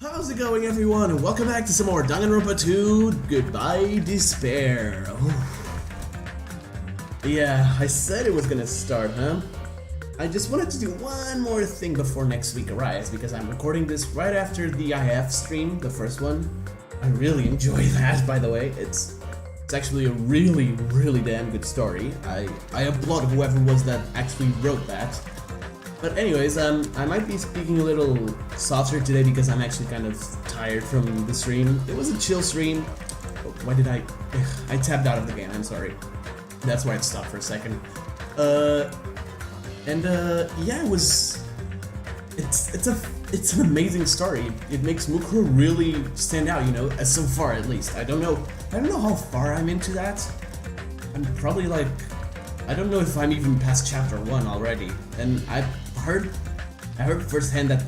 How's it going, everyone, and welcome back to some more Danganronpa 2 Goodbye Despair. Yeah, I said it was gonna start, huh? I just wanted to do one more thing before next week arrives, because I'm recording this right after the IF stream, the first one. I really enjoy that, by the way. It's actually a really damn good story. I applaud whoever was that actually wrote that. But anyways, I might be speaking a little softer today because I'm actually kind of tired from the stream. It was a chill stream. Oh, why did I tapped out of the game, I'm sorry. That's why it stopped for a second. Yeah, it's an amazing story. It makes Mukuro really stand out, you know, as so far at least. I don't know how far I'm into that. I'm probably like, I don't know if I'm even past chapter 1 already. And I heard firsthand that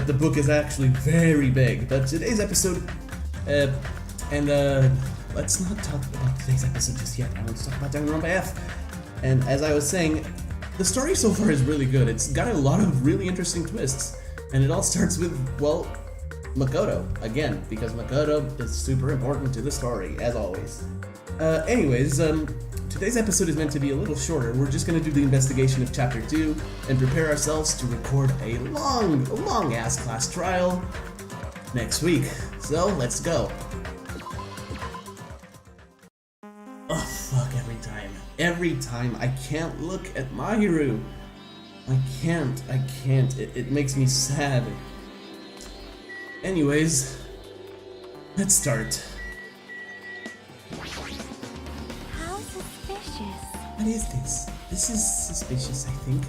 the book is actually very big. But today's episode, let's not talk about today's episode just yet. I want to talk about Danganronpa F. And as I was saying, the story so far is really good. It's got a lot of really interesting twists, and it all starts with, well, Makoto again, because Makoto is super important to the story as always. Anyways, today's episode is meant to be a little shorter. We're just gonna do the investigation of chapter 2 and prepare ourselves to record a long ass class trial next week. So let's go. Oh fuck, every time I can't look at Mahiru. I can't. It makes me sad. Anyways, let's start. How suspicious. What is this? This is suspicious, I think.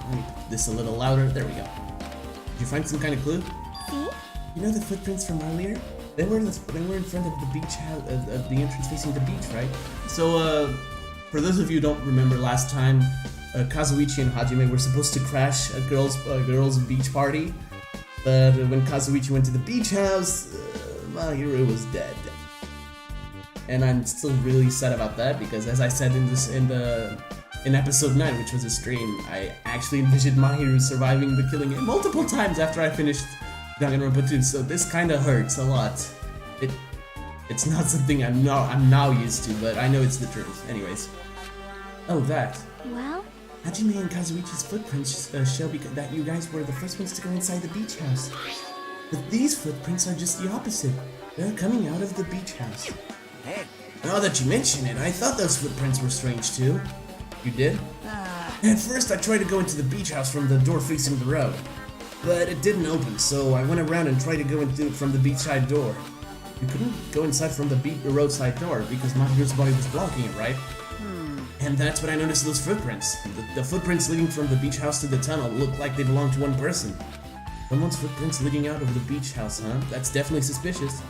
Let me put this a little louder. There we go. Did you find some kind of clue? See? You know the footprints from earlier? They were in front of the beach house, of the entrance facing the beach, right? So, for those of you who don't remember last time, Kazuichi and Hajime were supposed to crash a girls' beach party, but when Kazuichi went to the beach house, Mahiru was dead. And I'm still really sad about that because, as I said in episode 9, which was a stream, I actually envisioned Mahiru surviving the killing multiple times after I finished Danganronpa 2, so this kind of hurts a lot. It's not something I'm now used to, but I know it's the truth. Anyways, oh that. Well, Hajime and Kazuichi's footprints show that you guys were the first ones to go inside the beach house. But these footprints are just the opposite. They're coming out of the beach house. Now that you mention it, I thought those footprints were strange too. You did? At first I tried to go into the beach house from the door facing the road, but it didn't open, so I went around and tried to go into it from the beachside door. You couldn't go inside from the roadside door because Mahiru's body was blocking it, right? And that's when I noticed those footprints. The footprints leading from the beach house to the tunnel look like they belong to one person. Someone's footprints leading out of the beach house, huh? That's definitely suspicious.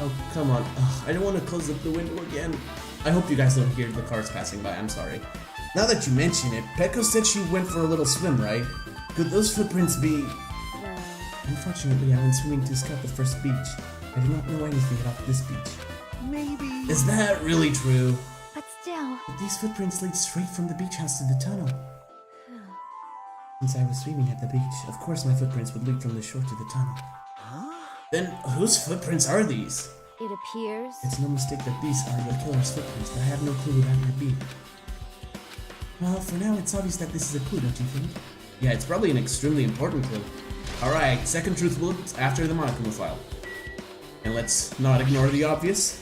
Oh, come on. Ugh, I don't want to close up the window again. I hope you guys don't hear the cars passing by, I'm sorry. Now that you mention it, Peko said she went for a little swim, right? Could those footprints be... Unfortunately, I went swimming to scout the first beach. I do not know anything about this beach. maybe. Is that really true? But still. But these footprints lead straight from the beach house to the tunnel. Since I was swimming at the beach, of course my footprints would lead from the shore to the tunnel. Then whose footprints are these? It appears. It's no mistake that these are the killer's footprints, but I have no clue who that might be. Well, for now it's obvious that this is a clue, don't you think? Yeah, it's probably an extremely important clue. Alright, second truth bullet after the Monokuma file. And let's not ignore the obvious.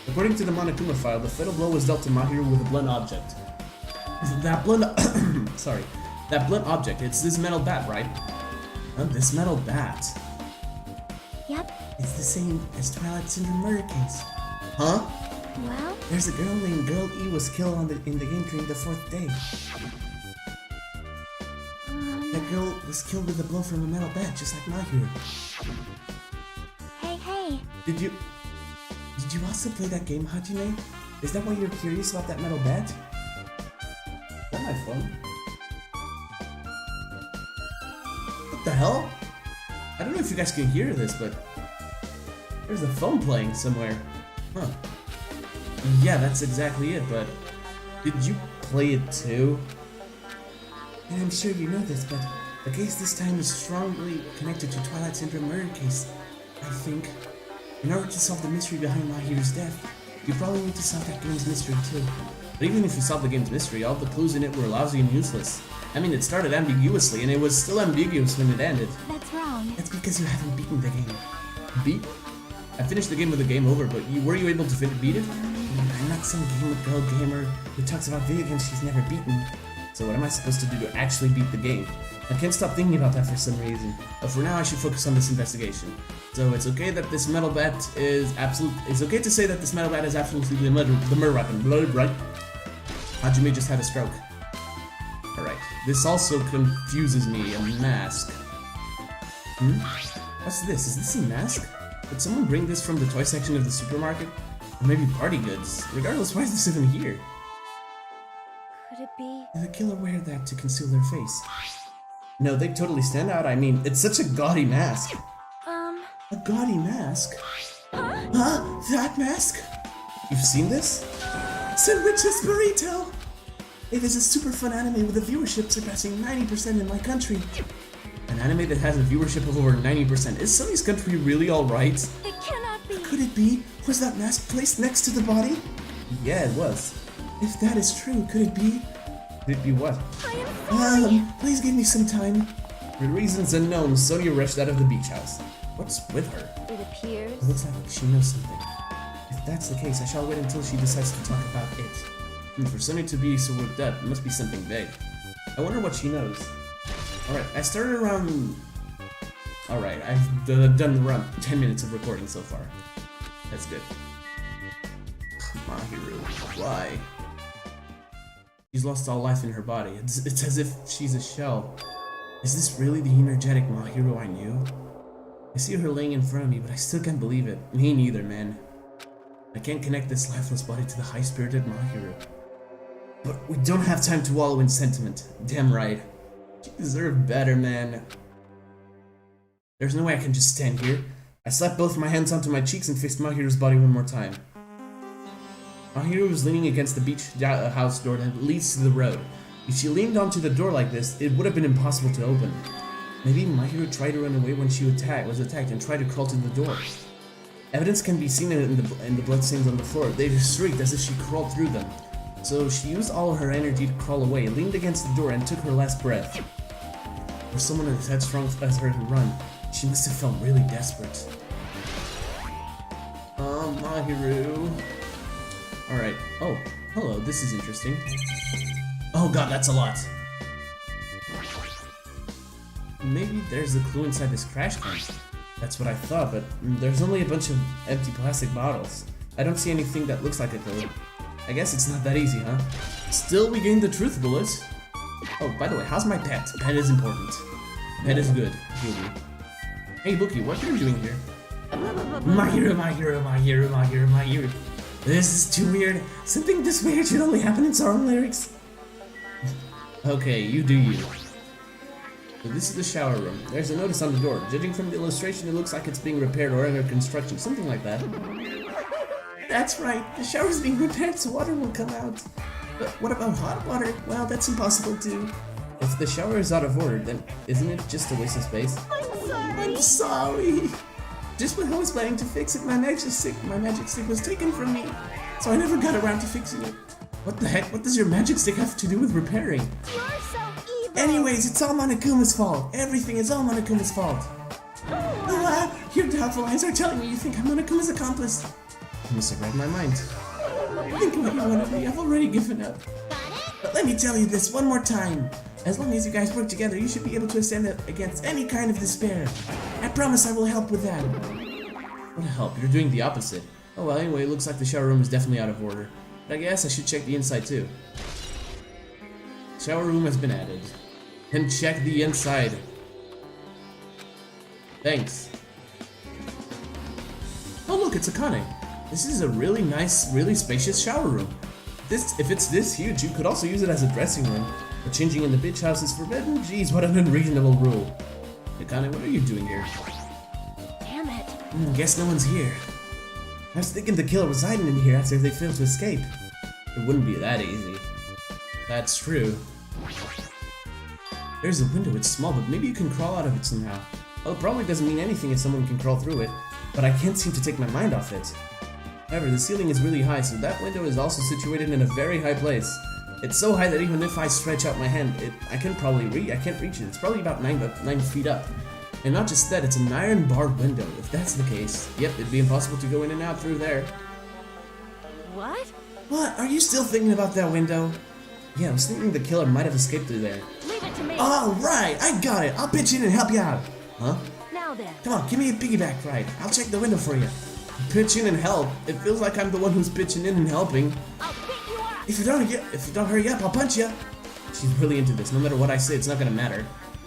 According to the Monokuma file, the fatal blow was dealt to Mahiru with a blunt object. That blunt object, it's this metal bat, right? This metal bat. Yep. It's the same as Twilight Syndrome murder case. Huh? Well, There's a girl named Girl E was killed in the game during the 4th day. That girl was killed with a blow from a metal bat, just like Mahiru. Hey. Did you also play that game, Hajime? Is that why you're curious about that metal bat? Is that my phone? What the hell? I don't know if you guys can hear this, but there's a phone playing somewhere. Huh. Yeah, that's exactly it, but did you play it too? And I'm sure you know this, but The case this time is strongly connected to Twilight Syndrome murder case, I think. In order to solve the mystery behind Mahiru's death, you probably need to solve that game's mystery too. But even if you solve the game's mystery, all the clues in it were lousy and useless. I mean, it started ambiguously, and it was still ambiguous when it ended. That's wrong. That's because you haven't beaten the game. Beat? I finished the game with the game over, but were you able to beat it? I'm not some girl gamer who talks about video games she's never beaten. So what am I supposed to do to actually beat the game? I can't stop thinking about that for some reason. But for now, I should focus on this investigation. So it's okay that this metal bat is It's okay to say that this metal bat is absolutely the murder weapon. Right? Hajime just had a stroke. Alright. This also confuses me. A mask. What's this? Is this a mask? Did someone bring this from the toy section of the supermarket? Or maybe party goods? Regardless, why is this even here? Could it be? Did the killer wear that to conceal their face? No, they totally stand out. I mean, it's such a gaudy mask. A gaudy mask? Huh? That mask? You've seen this? Sandwiches Burrito! It is a super fun anime with a viewership surpassing 90% in my country. An anime that has a viewership of over 90%. Is Sunny's country really alright? It cannot be. Could it be? Was that mask placed next to the body? Yeah, it was. If that is true, could it be? Could it be what? I am sorry. Please give me some time. For reasons unknown, Sonia rushed out of the beach house. What's with her? It appears. It looks like she knows something. If that's the case, I shall wait until she decides to talk about it. For Sonia to be so worked up, it must be something big. I wonder what she knows. Alright, I started around... Alright, I've done around 10 minutes of recording so far. That's good. Mahiru, why? She's lost all life in her body. It's as if she's a shell. Is this really the energetic Mahiru I knew? I see her laying in front of me, but I still can't believe it. Me neither, man. I can't connect this lifeless body to the high-spirited Mahiru. But we don't have time to wallow in sentiment. Damn right. She deserved better, man. There's no way I can just stand here. I slapped both my hands onto my cheeks and faced Mahiru's body one more time. Mahiru was leaning against the beach house door that leads to the road. If she leaned onto the door like this, it would have been impossible to open. Maybe Mahiru tried to run away when she was attacked and tried to crawl to the door. Evidence can be seen in the bloodstains on the floor. They shrieked as if she crawled through them. So she used all of her energy to crawl away, leaned against the door, and took her last breath. For someone as headstrong as her to run, she must have felt really desperate. Mahiru. Alright. Oh, hello, this is interesting. Oh god, that's a lot. Maybe there's a clue inside this trash can. That's what I thought, but there's only a bunch of empty plastic bottles. I don't see anything that looks like a clue. I guess it's not that easy, huh? Still, we gained the truth bullet. Oh, by the way, how's my pet? Pet is important. Pet is good. Boogie. Hey, Bookie, what are you doing here? Mahiru. This is too weird. Something this weird should only happen in song lyrics. Okay, you do you. So this is the shower room. There's a notice on the door. Judging from the illustration, it looks like it's being repaired or under construction. Something like that. That's right. The shower's being repaired so water will come out. But what about hot water? Well, that's impossible too. If the shower is out of order, then isn't it just a waste of space? I'm sorry. Just when I was planning to fix it, my magic stick was taken from me. So I never got around to fixing it. What the heck? What does your magic stick have to do with repairing? You're so evil. Anyways, it's all Monokuma's fault. Everything is all Monokuma's fault. Your doubtful eyes are telling me you think I'm Monokuma's accomplice. You must have read my mind. Think what you want of me. I've already given up. But let me tell you this one more time. As long as you guys work together, you should be able to stand up against any kind of despair. I promise I will help with that. What help? You're doing the opposite. Oh well, anyway, it looks like the shower room is definitely out of order. But I guess I should check the inside too. Shower room has been added. And check the inside. Thanks. Oh look, it's Akane. This is a really nice, really spacious shower room. If it's this huge, you could also use it as a dressing room. But changing in the bitch house is forbidden? Jeez, what an unreasonable rule. Akane, what are you doing here? Damn it. Guess no one's here. I was thinking the killer was hiding in here after they failed to escape. It wouldn't be that easy. That's true. There's a window, it's small, but maybe you can crawl out of it somehow. Well, it probably doesn't mean anything if someone can crawl through it, but I can't seem to take my mind off it. However, the ceiling is really high, so that window is also situated in a very high place. It's so high that even if I stretch out my hand, I can't reach it. It's probably about 9 feet up. And not just that, it's an iron barred window. If that's the case, yep, it'd be impossible to go in and out through there. What? What? Are you still thinking about that window? Yeah, I was thinking the killer might have escaped through there. Leave it to me. Alright, I got it. I'll pitch in and help you out. Huh? Now then. Come on, give me a piggyback ride. I'll check the window for you. Pitch in and help. It feels like I'm the one who's pitching in and helping. I'll beat you up. If you don't hurry up, I'll punch you. She's really into this. No matter what I say, it's not gonna matter.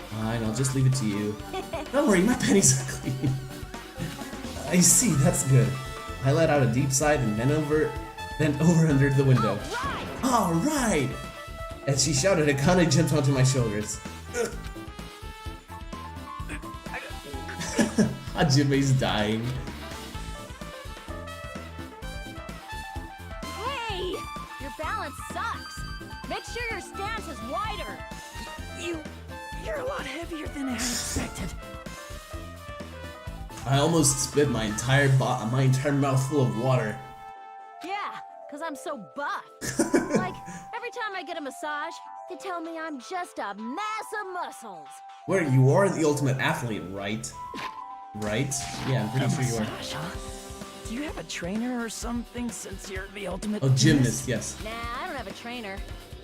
Fine, I'll just leave it to you. Don't worry, my panties are clean. I see, that's good. I let out a deep sigh and then over under the window. Alright! As she shouted, Akane jumped onto my shoulders. Hajime's dying. Hey! Your balance sucks. Make sure your stance is wider. You're a lot heavier than I expected. I almost spit my entire mouthful of water. Yeah, because I'm so buff. Like, every time I get a massage, they tell me I'm just a mass of muscles. Where you are the ultimate athlete, right? Right? Yeah, I'm pretty sure you are. Massage, huh? Do you have a trainer or something since you're the ultimate Gymnast, yes. Nah, I don't have a trainer.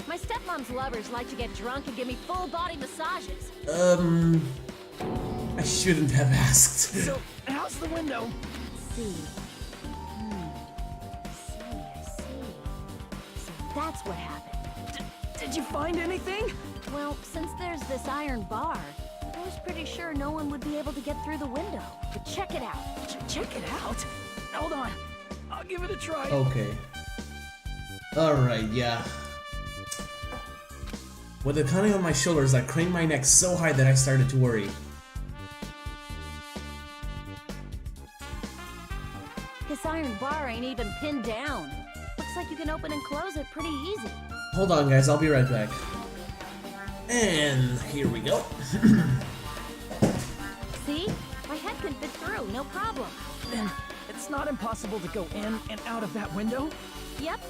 My stepmom's lovers like to get drunk and give me full-body massages. I shouldn't have asked. So, how's the window? Let's see. I see. So that's what happened. Did you find anything? Well, since there's this iron bar, I was pretty sure no one would be able to get through the window. But check it out. Check it out. Hold on. I'll give it a try. Okay. Alright, yeah. With Akane on my shoulders, I craned my neck so high that I started to worry. This iron bar ain't even pinned down. Looks like you can open and close it pretty easy. Hold on, guys, I'll be right back. And here we go. See? My head can fit through, no problem. Then it's not impossible to go in and out of that window? Yep.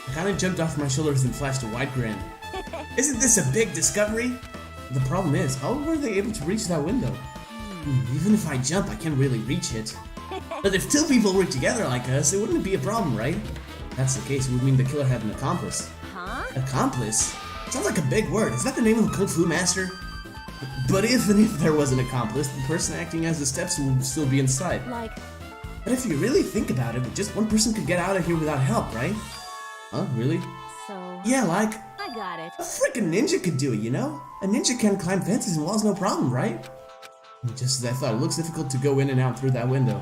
Akane jumped off my shoulders and flashed a wide grin. Isn't this a big discovery? The problem is, how were they able to reach that window? Even if I jump, I can't really reach it. But if two people work together like us, it wouldn't be a problem, right? If that's the case, it would mean the killer had an accomplice. Huh? Accomplice? Sounds like a big word. Is that the name of a kung fu master? But even if there was an accomplice, the person acting as the steps would still be inside. Like... But if you really think about it, just one person could get out of here without help, right? Huh? Really? So... Yeah, like... I got it. A freaking ninja could do it, you know? A ninja can climb fences and walls no problem, right? Just as I thought, it looks difficult to go in and out through that window.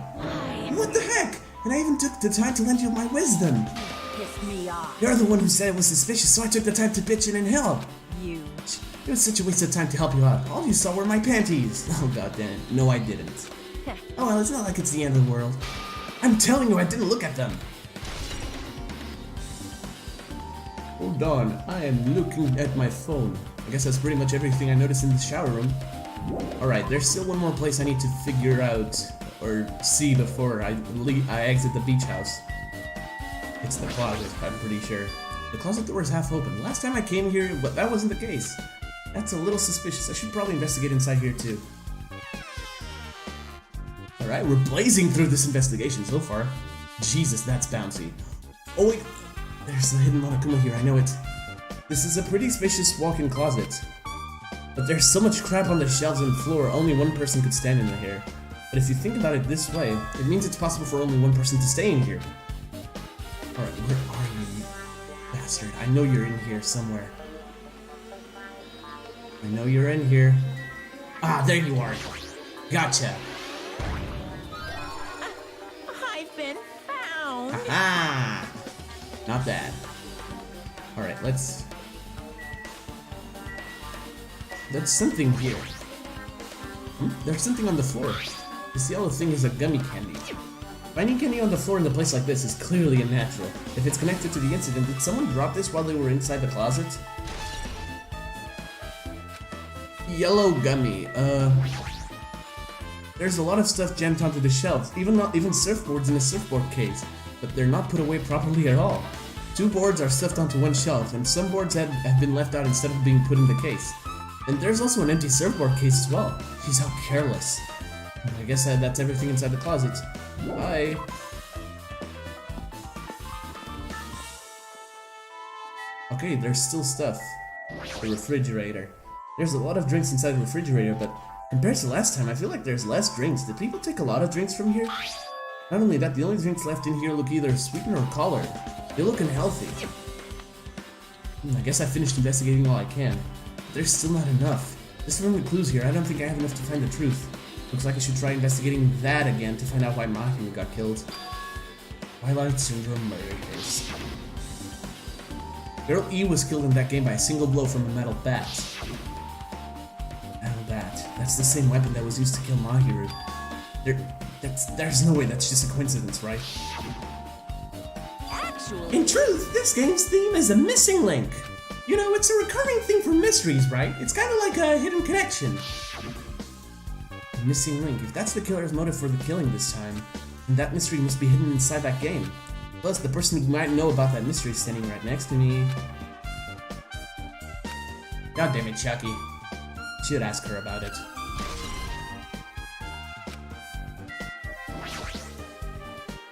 What the heck? And I even took the time to lend you my wisdom. Piss me off. You're the one who said it was suspicious, so I took the time to pitch in and help. You. It was such a waste of time to help you out. All you saw were my panties. Oh, goddamn. No, I didn't. Oh, well, it's not like it's the end of the world. I'm telling you, I didn't look at them. Hold on, I am looking at my phone. I guess that's pretty much everything I noticed in the shower room. Alright, there's still one more place I need to figure out or see before I exit the beach house. It's the closet, I'm pretty sure. The closet door is half open. Last time I came here, but that wasn't the case. That's a little suspicious. I should probably investigate inside here too. Alright, we're blazing through this investigation so far. Jesus, that's bouncy. Oh wait, there's a hidden Monokuma here, I know it. This is a pretty spacious walk-in closet. But there's so much crap on the shelves and floor, only one person could stand in here. But if you think about it this way, it means it's possible for only one person to stay in here. Alright, where are you, bastard? I know you're in here somewhere. I know you're in here. Ah, there you are. Gotcha. I've been found. Ah, not bad. Alright, let's... There's something here. There's something on the floor. This yellow thing is a gummy candy. Finding candy on the floor in a place like this is clearly unnatural. If it's connected to the incident, did someone drop this while they were inside the closet? Yellow gummy. There's a lot of stuff jammed onto the shelves, even surfboards in a surfboard case, but they're not put away properly at all. 2 boards are stuffed onto one shelf, and some boards have been left out instead of being put in the case. And there's also an empty surfboard case as well. Jeez, how careless. I guess that's everything inside the closet. Bye. Okay, there's still stuff. The refrigerator. There's a lot of drinks inside the refrigerator, but compared to last time, I feel like there's less drinks. Did people take a lot of drinks from here? Not only that, the only drinks left in here look either sweetened or colored. They look unhealthy. I guess I finished investigating all I can. But there's still not enough. Just from the clues here, I don't think I have enough to find the truth. Looks like I should try investigating that again to find out why Mahiru got killed. Twilight Syndrome murders. Girl E was killed in that game by a single blow from a metal bat. Metal bat. That's the same weapon that was used to kill Mahiru. There's no way that's just a coincidence, right? Actually, In truth, this game's theme is a missing link. You know, it's a recurring thing for mysteries, right? It's kind of like a hidden connection. A missing link. If that's the killer's motive for the killing this time, then that mystery must be hidden inside that game. Plus, the person who might know about that mystery is standing right next to me. God damn it, Chucky. Should ask her about it.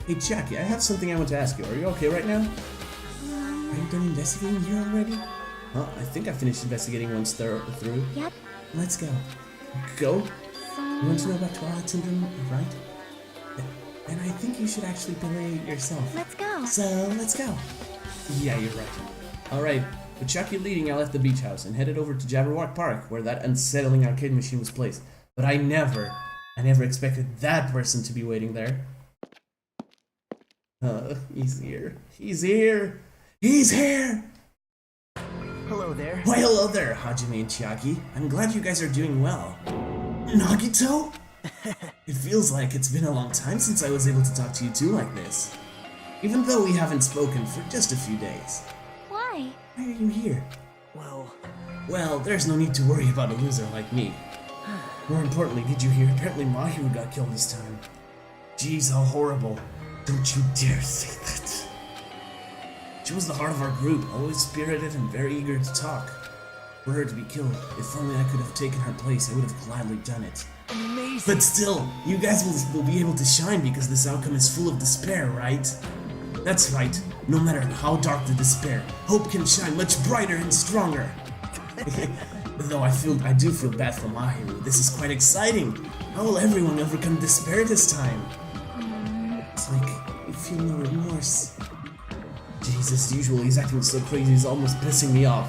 Hey, Chucky, I have something I want to ask you. Are you okay right now? Are you done investigating here already? Well, I think I finished investigating once through. yep. Let's go. Go? So, You want to know about Twilight Syndrome, right? And I think you should actually play it yourself. let's go. So, let's go. Yeah, you're right. Alright, with Chucky leading, I left the beach house and headed over to Jabberwock Park, where that unsettling arcade machine was placed. But I never expected that person to be waiting there. He's here. He's here! He's here! Hello there. Why, hello there, Hajime and Chiaki. I'm glad you guys are doing well. Nagito? It feels like it's been a long time since I was able to talk to you two like this. Even though we haven't spoken for just a few days. Why? Why are you here? Well, There's no need to worry about a loser like me. More importantly, did you hear? Apparently Mahiru got killed this time. Jeez, how horrible. Don't you dare say that. She was the heart of our group, always spirited and very eager to talk. For her to be killed, if only I could have taken her place, I would have gladly done it. amazing. But still, you guys will be able to shine because this outcome is full of despair, right? That's right. No matter how dark the despair, hope can shine much brighter and stronger. Though I do feel bad for Mahiru. This is quite exciting. How will everyone overcome despair this time? It's like you feel no remorse. Jesus, usually he's acting so crazy, he's almost pissing me off.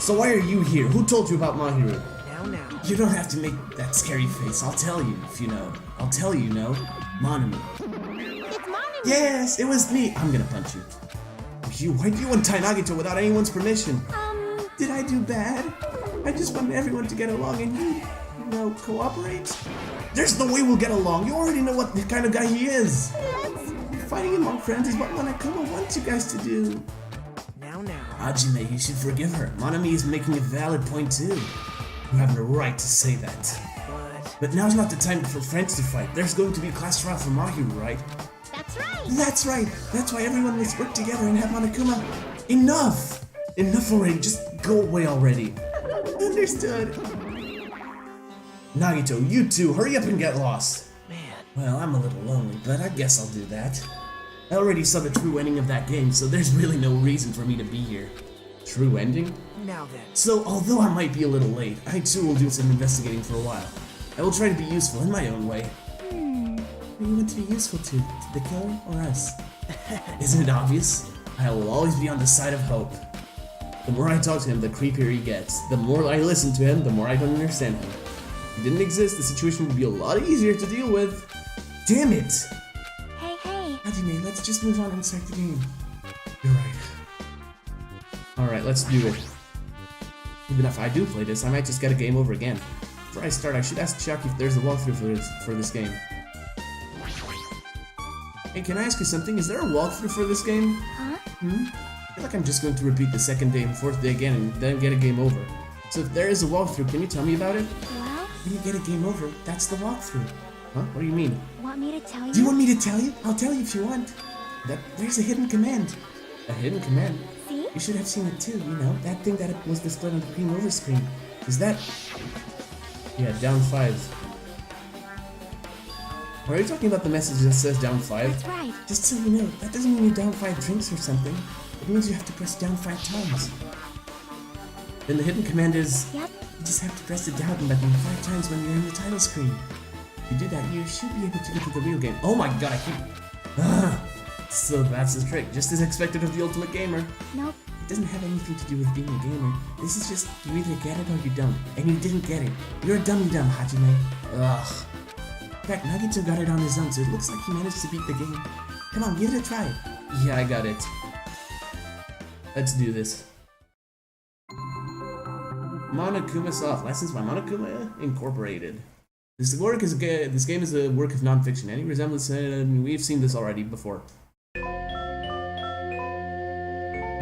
So why are you here? Who told you about Mahiru? Now. You don't have to make that scary face. I'll tell you if you know. I'll tell you, no? Monami. It's Mommy. Yes, it was me. I'm gonna punch you. Why'd you untie Nagito without anyone's permission? Did I do bad? I just wanted everyone to get along and you cooperate? There's no way we'll get along. You already know what kind of guy he is. Fighting among friends is what Monokuma wants you guys to do. Now. Hajime, you should forgive her. Monami is making a valid point too. You have the right to say that. But now's not the time for friends to fight. There's going to be a class trial for Mahiru, right? That's right. That's right. That's why everyone must work together and have Monokuma. Enough! Enough already. Just go away already. Understood. Nagito, you too. Hurry up and get lost. Man. Well, I'm a little lonely, but I guess I'll do that. I already saw the true ending of that game, so there's really no reason for me to be here. True ending? Now then. So, although I might be a little late, I too will do some investigating for a while. I will try to be useful in my own way. Who do you want to be useful to? The killer or us? Isn't it obvious? I will always be on the side of hope. The more I talk to him, the creepier he gets. The more I listen to him, the more I don't understand him. If he didn't exist, the situation would be a lot easier to deal with. Damn it! Hey. Hajime, let's just move on and start the game. You're right. Alright, let's do it. Even if I do play this, I might just get a game over again. Before I start, I should ask Chuck if there's a walkthrough for this game. Hey, can I ask you something? Is there a walkthrough for this game? Huh? I feel like I'm just going to repeat the second day and fourth day again and then get a game over. So if there is a walkthrough, can you tell me about it? Well, When you get a game over, that's the walkthrough. Huh? What do you mean? want me to tell you? Do you want me to tell you? I'll tell you if you want. There's a hidden command. A hidden command? See? You should have seen it too, you know? That thing that was displayed on the game over screen. Is that... Yeah, down 5. Are you talking about the message that says down 5? That's right. Just so you know, that doesn't mean you down 5 drinks or something. It means you have to press down 5 times. Then the hidden command is... Yep. You just have to press the down button 5 times when you're in the title screen. If you do that, you should be able to get to the real game. Oh my god, I keep... So that's the trick, just as expected of the Ultimate Gamer. Nope. It doesn't have anything to do with being a gamer. This is just, you either get it or you don't. And you didn't get it. You're a dummy dumb, Hajime. Ugh. In fact, Nagito got it on his own, so it looks like he managed to beat the game. Come on, give it a try. Yeah, I got it. Let's do this. Monokuma Soft, licensed by Monokuma Incorporated. This game is a work of non-fiction. Any resemblance, we've seen this already before. I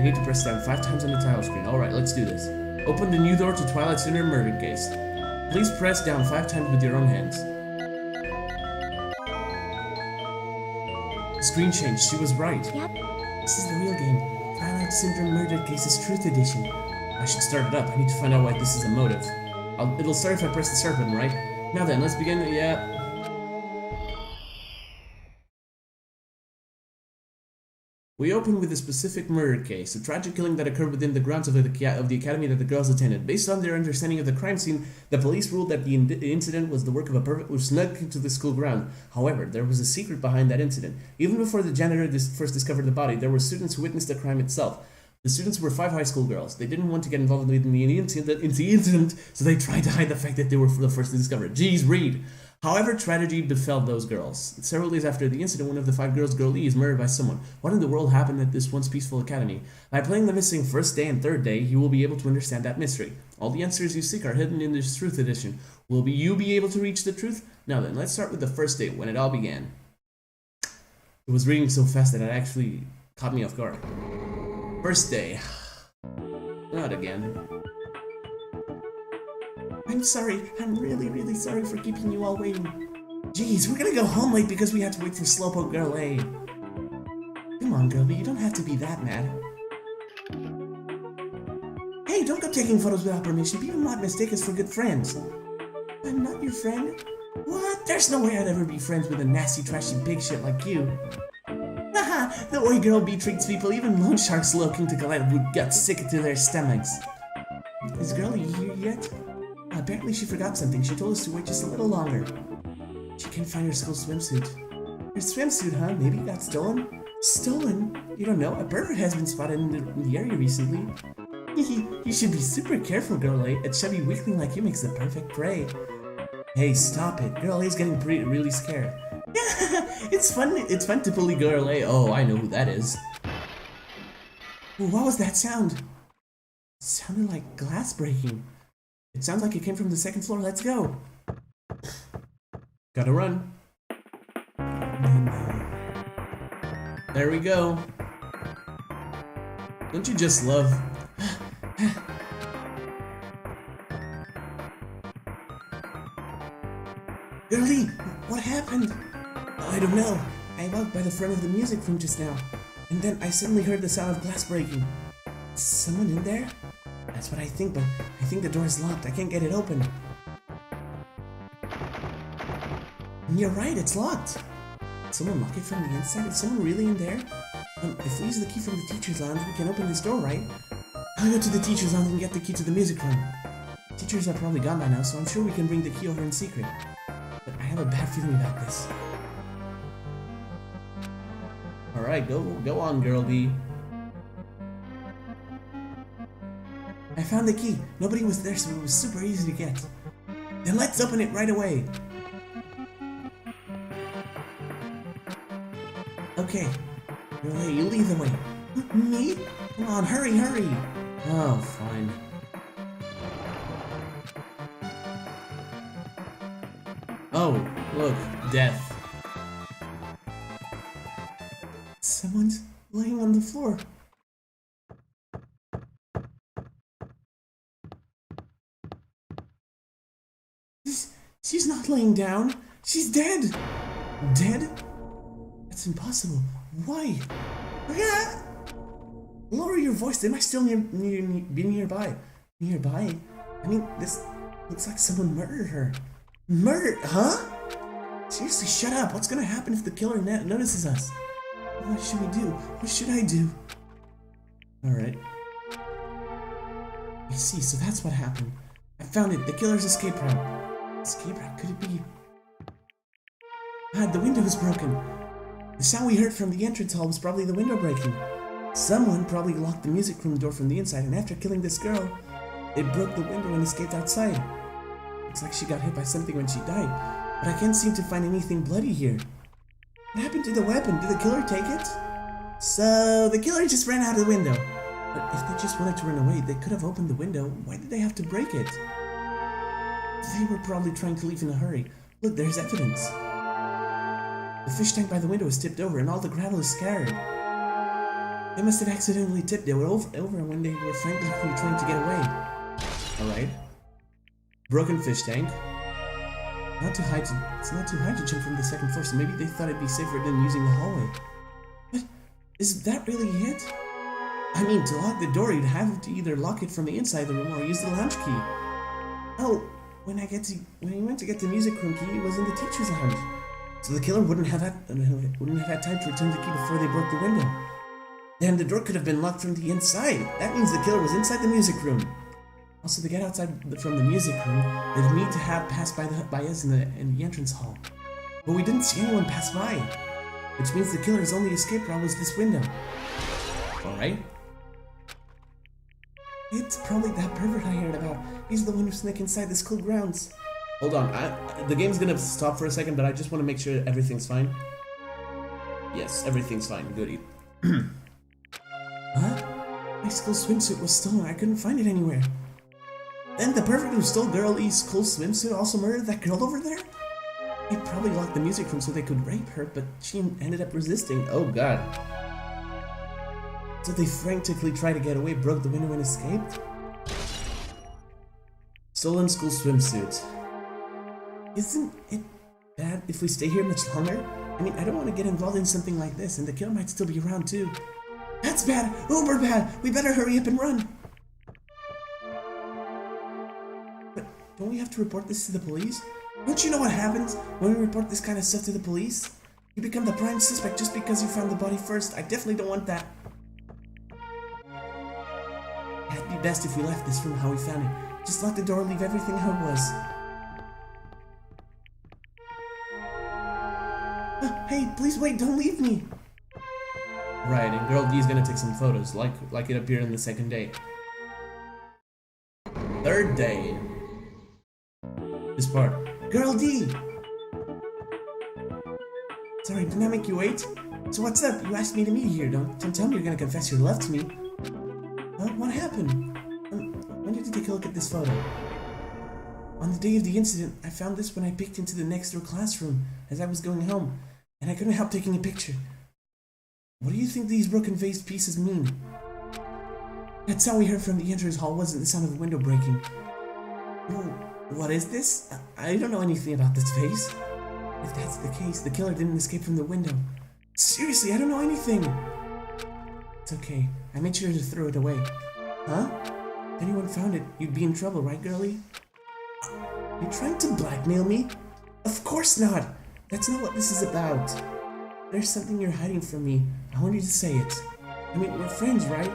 need to press down 5 times on the title screen. Alright, let's do this. Open the new door to Twilight's inner murder case. Please press down 5 times with your own hands. Screen changed, she was right. Yep. This is the real game. Twilight Syndrome Murder Case's Truth Edition. I should start it up. I need to find out why this is a motive. It'll start if I press the start button, right? Now then, let's begin. Yeah. We open with a specific murder case, a tragic killing that occurred within the grounds of the academy that the girls attended. Based on their understanding of the crime scene, the police ruled that the incident was the work of a pervert who snuck into the school ground. However, there was a secret behind that incident. Even before the janitor first discovered the body, there were students who witnessed the crime itself. The students were 5 high school girls. They didn't want to get involved in the incident, so they tried to hide the fact that they were the first to discover it. Jeez, read! However, tragedy befell those girls. Several days after the incident, one of the 5 girls, Girl E, is murdered by someone. What in the world happened at this once peaceful academy? By playing the missing first day and third day, you will be able to understand that mystery. All the answers you seek are hidden in this Truth Edition. Will you be able to reach the truth? Now then, let's start with the first day, when it all began. It was reading so fast that it actually caught me off guard. First day. Not again. I'm sorry. I'm really sorry for keeping you all waiting. Jeez, we're gonna go home late because we had to wait for Slowpoke Girl A. Come on, Girl B, you don't have to be that mad. Hey, don't go taking photos without permission. People might mistake us for good friends. I'm not your friend. What? There's no way I'd ever be friends with a nasty, trashy pig shit like you. Haha, the way Girl B treats people, even loan sharks looking to collect would get sick to their stomachs. Is Girlie here yet? Apparently she forgot something. She told us to wait just a little longer. She can't find her school swimsuit. Her swimsuit, huh? Maybe it got stolen? Stolen? You don't know? A pervert has been spotted in the area recently. You should be super careful, Girl A. A chubby weakling like you makes the perfect prey. Hey, stop it. Girl A's getting really scared. It's fun to bully Girl A. Oh, I know who that is. What was that sound? It sounded like glass breaking. It sounds like it came from the 2nd floor. Let's go. Gotta run. There we go. Don't you just love... Girlie, what happened? I don't know. I walked by the front of the music room just now, and then I suddenly heard the sound of glass breaking. Is someone in there? That's what I think, but I think the door is locked. I can't get it open. And you're right, it's locked. Did someone lock it from the inside? Is someone really in there? If we use the key from the teacher's lounge, we can open this door, right? I'll go to the teacher's lounge and get the key to the music room. Teachers are probably gone by now, so I'm sure we can bring the key over in secret. But I have a bad feeling about this. Alright, go on, Girl B. I found the key. Nobody was there, so it was super easy to get. Then let's open it right away. Okay. Girl A, you lead the way. Me? Come on, hurry! Oh, fine. Oh, look, death. Someone's laying on the floor. She's not laying down. She's dead. Dead? That's impossible. Why? Ah! Lower your voice. They might still be nearby. Nearby? I mean, this looks like someone murdered her. Murdered? Huh? Seriously, shut up. What's gonna happen if the killer notices us? What should we do? What should I do? Alright. I see, so that's what happened. I found it. The killer's escape route. Escape route? Could it be? Ah, the window was broken. The sound we heard from the entrance hall was probably the window breaking. Someone probably locked the music room door from the inside, and after killing this girl, it broke the window and escaped outside. Looks like she got hit by something when she died, but I can't seem to find anything bloody here. What happened to the weapon? Did the killer take it? So, the killer just ran out of the window. But if they just wanted to run away, they could have opened the window. Why did they have to break it? They were probably trying to leave in a hurry. Look, there's evidence. The fish tank by the window is tipped over and all the gravel is scattered. They must have accidentally tipped it over when they were frantically trying to get away. Alright. Broken fish tank. It's not too high to jump from the second floor, so maybe they thought it'd be safer than using the hallway. But is that really it? I mean, to lock the door, you'd have to either lock it from the inside of the room or use the lounge key. Oh, when he went to get the music room key, it was in the teacher's lounge. So the killer wouldn't have had time to return the key before they broke the window. Then the door could have been locked from the inside. That means the killer was inside the music room. Also, to get outside from the music room, they'd need to have passed by us in the entrance hall. But we didn't see anyone pass by, which means the killer's only escape route was this window. Alright. It's probably that pervert I heard about. He's the one who snuck inside the school grounds. Hold on, the game's gonna stop for a second, but I just want to make sure everything's fine. Yes, everything's fine. Goody. Huh? My school swimsuit was stolen. I couldn't find it anywhere. Then the pervert who stole Girlie's school swimsuit also murdered that girl over there? He probably locked the music room so they could rape her, but she ended up resisting. Oh god. So they frantically tried to get away, broke the window and escaped? Stolen school swimsuit. Isn't it bad if we stay here much longer? I mean, I don't want to get involved in something like this, and the killer might still be around too. That's bad! Uber bad! We better hurry up and run! But don't we have to report this to the police? Don't you know what happens when we report this kind of stuff to the police? You become the prime suspect just because you found the body first. I definitely don't want that. It'd be best if we left this room how we found it. Just lock the door, leave everything how it was. Hey, please wait, don't leave me! Right, and Girl D is gonna take some photos, like it appeared in the second day. Third day. This part. Girl D! Sorry, didn't I make you wait? So what's up? You asked me to meet you here. Don't tell me you're gonna confess your love to me. What happened? When did you take a look at this photo? On the day of the incident, I found this when I peeked into the next door classroom as I was going home, and I couldn't help taking a picture. What do you think these broken-faced pieces mean? That sound we heard from the entrance hall wasn't the sound of a window breaking. Oh, what is this? I don't know anything about this face. If that's the case, the killer didn't escape from the window. Seriously, I don't know anything. It's okay. I made sure to throw it away. Huh? If anyone found it, you'd be in trouble, right, girlie? You're trying to blackmail me? Of course not! That's not what this is about. There's something you're hiding from me. I want you to say it. I mean, we're friends, right?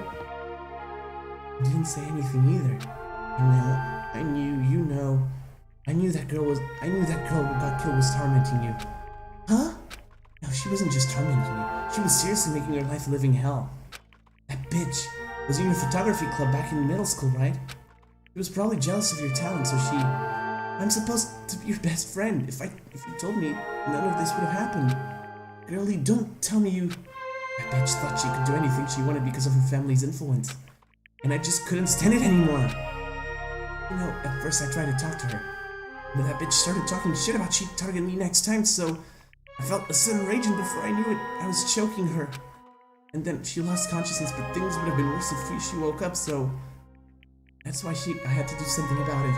You didn't say anything either. I knew that girl who got killed was tormenting you. Huh? No, she wasn't just tormenting you. She was seriously making your life a living hell. That bitch was in your photography club back in middle school, right? She was probably jealous of your talent, so I'm supposed to be your best friend. If you told me, none of this would have happened. Girlie, don't tell me you... That bitch thought she could do anything she wanted because of her family's influence. And I just couldn't stand it anymore. You know, at first I tried to talk to her. But that bitch started talking shit about she'd target me next time, so... I felt a sudden rage, and before I knew it, I was choking her. And then she lost consciousness, but things would have been worse if she woke up, so... That's why I had to do something about it.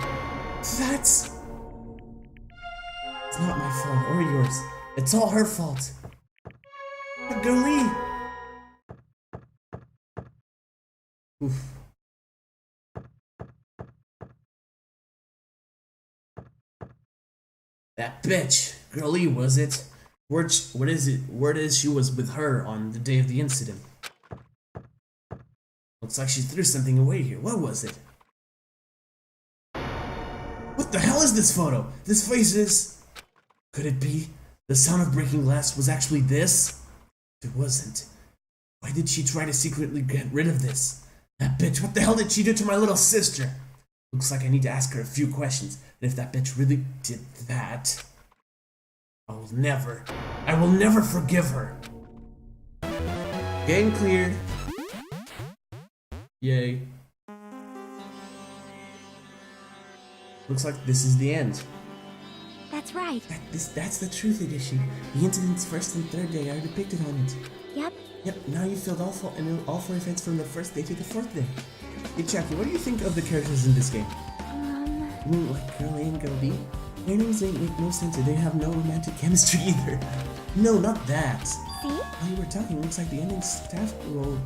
It's not my fault or yours. It's all her fault. But girlie! Oof. That bitch, girlie, was it? Word is she was with her on the day of the incident. Looks like she threw something away here. What was it? What the hell is this photo? This face is... Could it be? The sound of breaking glass was actually this? It wasn't. Why did she try to secretly get rid of this? That bitch, what the hell did she do to my little sister? Looks like I need to ask her a few questions. And if that bitch really did that... I will never forgive her. Game cleared. Yay. Looks like this is the end. That's right. That's the truth edition. The incident's first and third day are depicted on it. Yep. Yep, now you filled all four events from the first day to the fourth day. Hey Jackie, what do you think of the characters in this game? You mean like Girl A and Girl B? Their names ain't make no sense, and they have no romantic chemistry either. No, not that. See? While you were talking, looks like the ending staff roll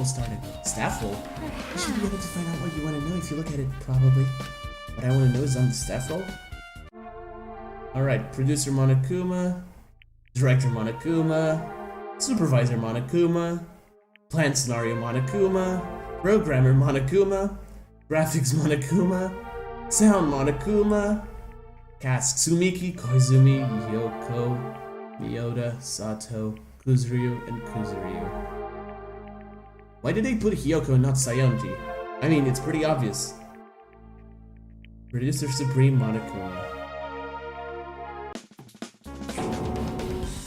started. Staff roll? You should be able to find out what you want to know if you look at it, probably. What I want to know is on the staff roll? Alright, producer Monokuma, director Monokuma, supervisor Monokuma, plan scenario Monokuma, programmer Monokuma, graphics Monokuma, sound Monokuma, cast Tsumiki, Koizumi, Yoko, Miyoda, Sato, Kuzuryu, and Kuzuryu. Why did they put Hyoko and not Sayonji? I mean, it's pretty obvious. Producer Supreme Monokuma.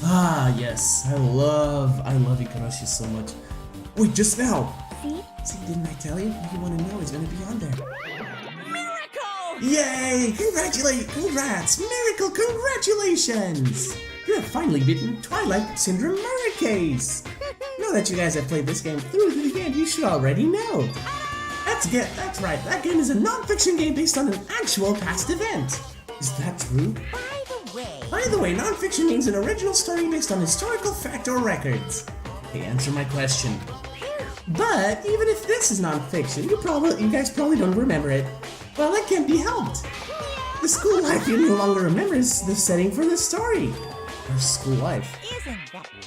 Ah, yes, I love Ikarashi so much. Wait, just now! See, didn't I tell you? What you want to know is gonna be on there. Miracle! Yay! Congrats! Miracle, congratulations! You have finally beaten Twilight Syndrome Murder Case! Now that you guys have played this game through to the end, you should already know. That's right, that game is a non-fiction game based on an actual past event. Is that true? By the way, non-fiction means an original story based on historical fact or records. Hey, answer my question. But even if this is non-fiction, you guys probably don't remember it. Well, that can't be helped. The school life you no longer remember is the setting for the story. Or school life.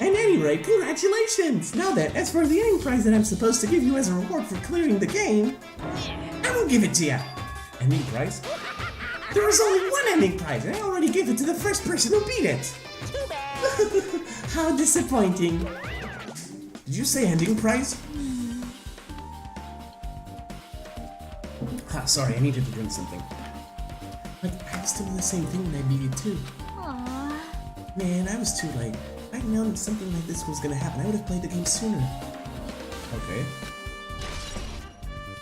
At any rate, congratulations! Now then, as for the ending prize that I'm supposed to give you as a reward for clearing the game, I will give it to you. Ending prize? There was only one ending prize, and I already gave it to the first person who beat it. Too bad. How disappointing. Did you say ending prize? Sorry, I needed to drink something. Like, I was doing the same thing when I beat it too. Aww. Man, I was too late. If I'd known something like this was gonna happen, I would have played the game sooner. Okay.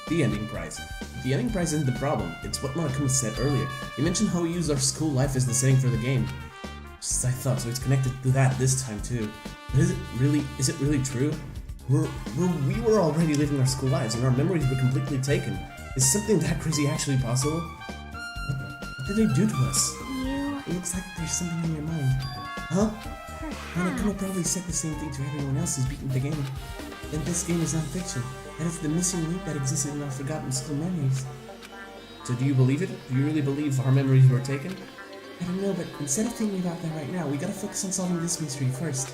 The ending prize. The ending prize isn't the problem, it's what Monokuma said earlier. He mentioned how we use our school life as the setting for the game. Just as I thought, so it's connected to that this time too. But is it really true? We were already living our school lives and our memories were completely taken. Is something that crazy actually possible? What did they do to us? It looks like there's something in your mind. Huh? Monokuma probably said the same thing to everyone else who's beaten the game. That this game is not fiction. That it's the missing link that existed in our forgotten school memories. So do you believe it? Do you really believe our memories were taken? I don't know, but instead of thinking about that right now, we gotta focus on solving this mystery first.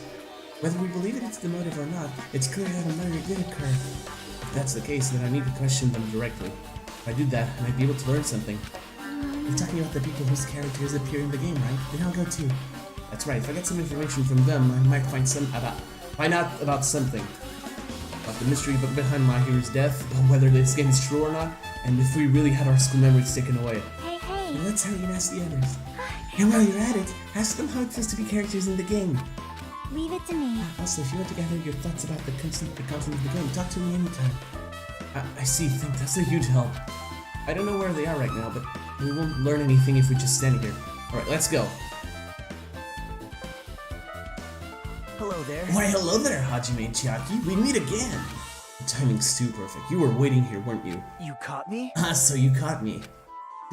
Whether we believe it's the motive or not, it's clear that a murder did occur. If that's the case, then I need to question them directly. If I do that, I might be able to learn something. You're talking about the people whose characters appear in the game, right? Then I'll go too. That's right, if I get some information from them, I might find out about something. About the mystery behind Mahiru's death, whether this game is true or not, and if we really had our school memories taken away. Hey. And let's hurry and ask the others. And while you're at it, ask them how it feels to be characters in the game. Leave it to me. Also, if you want to gather your thoughts about the content of the game, talk to me anytime. I see, that's a huge help. I don't know where they are right now, but we won't learn anything if we just stand here. Alright, let's go. Hello there. Why, hello there, Hajime and Chiaki. We meet again. The timing's too perfect. You were waiting here, weren't you? You caught me? So you caught me.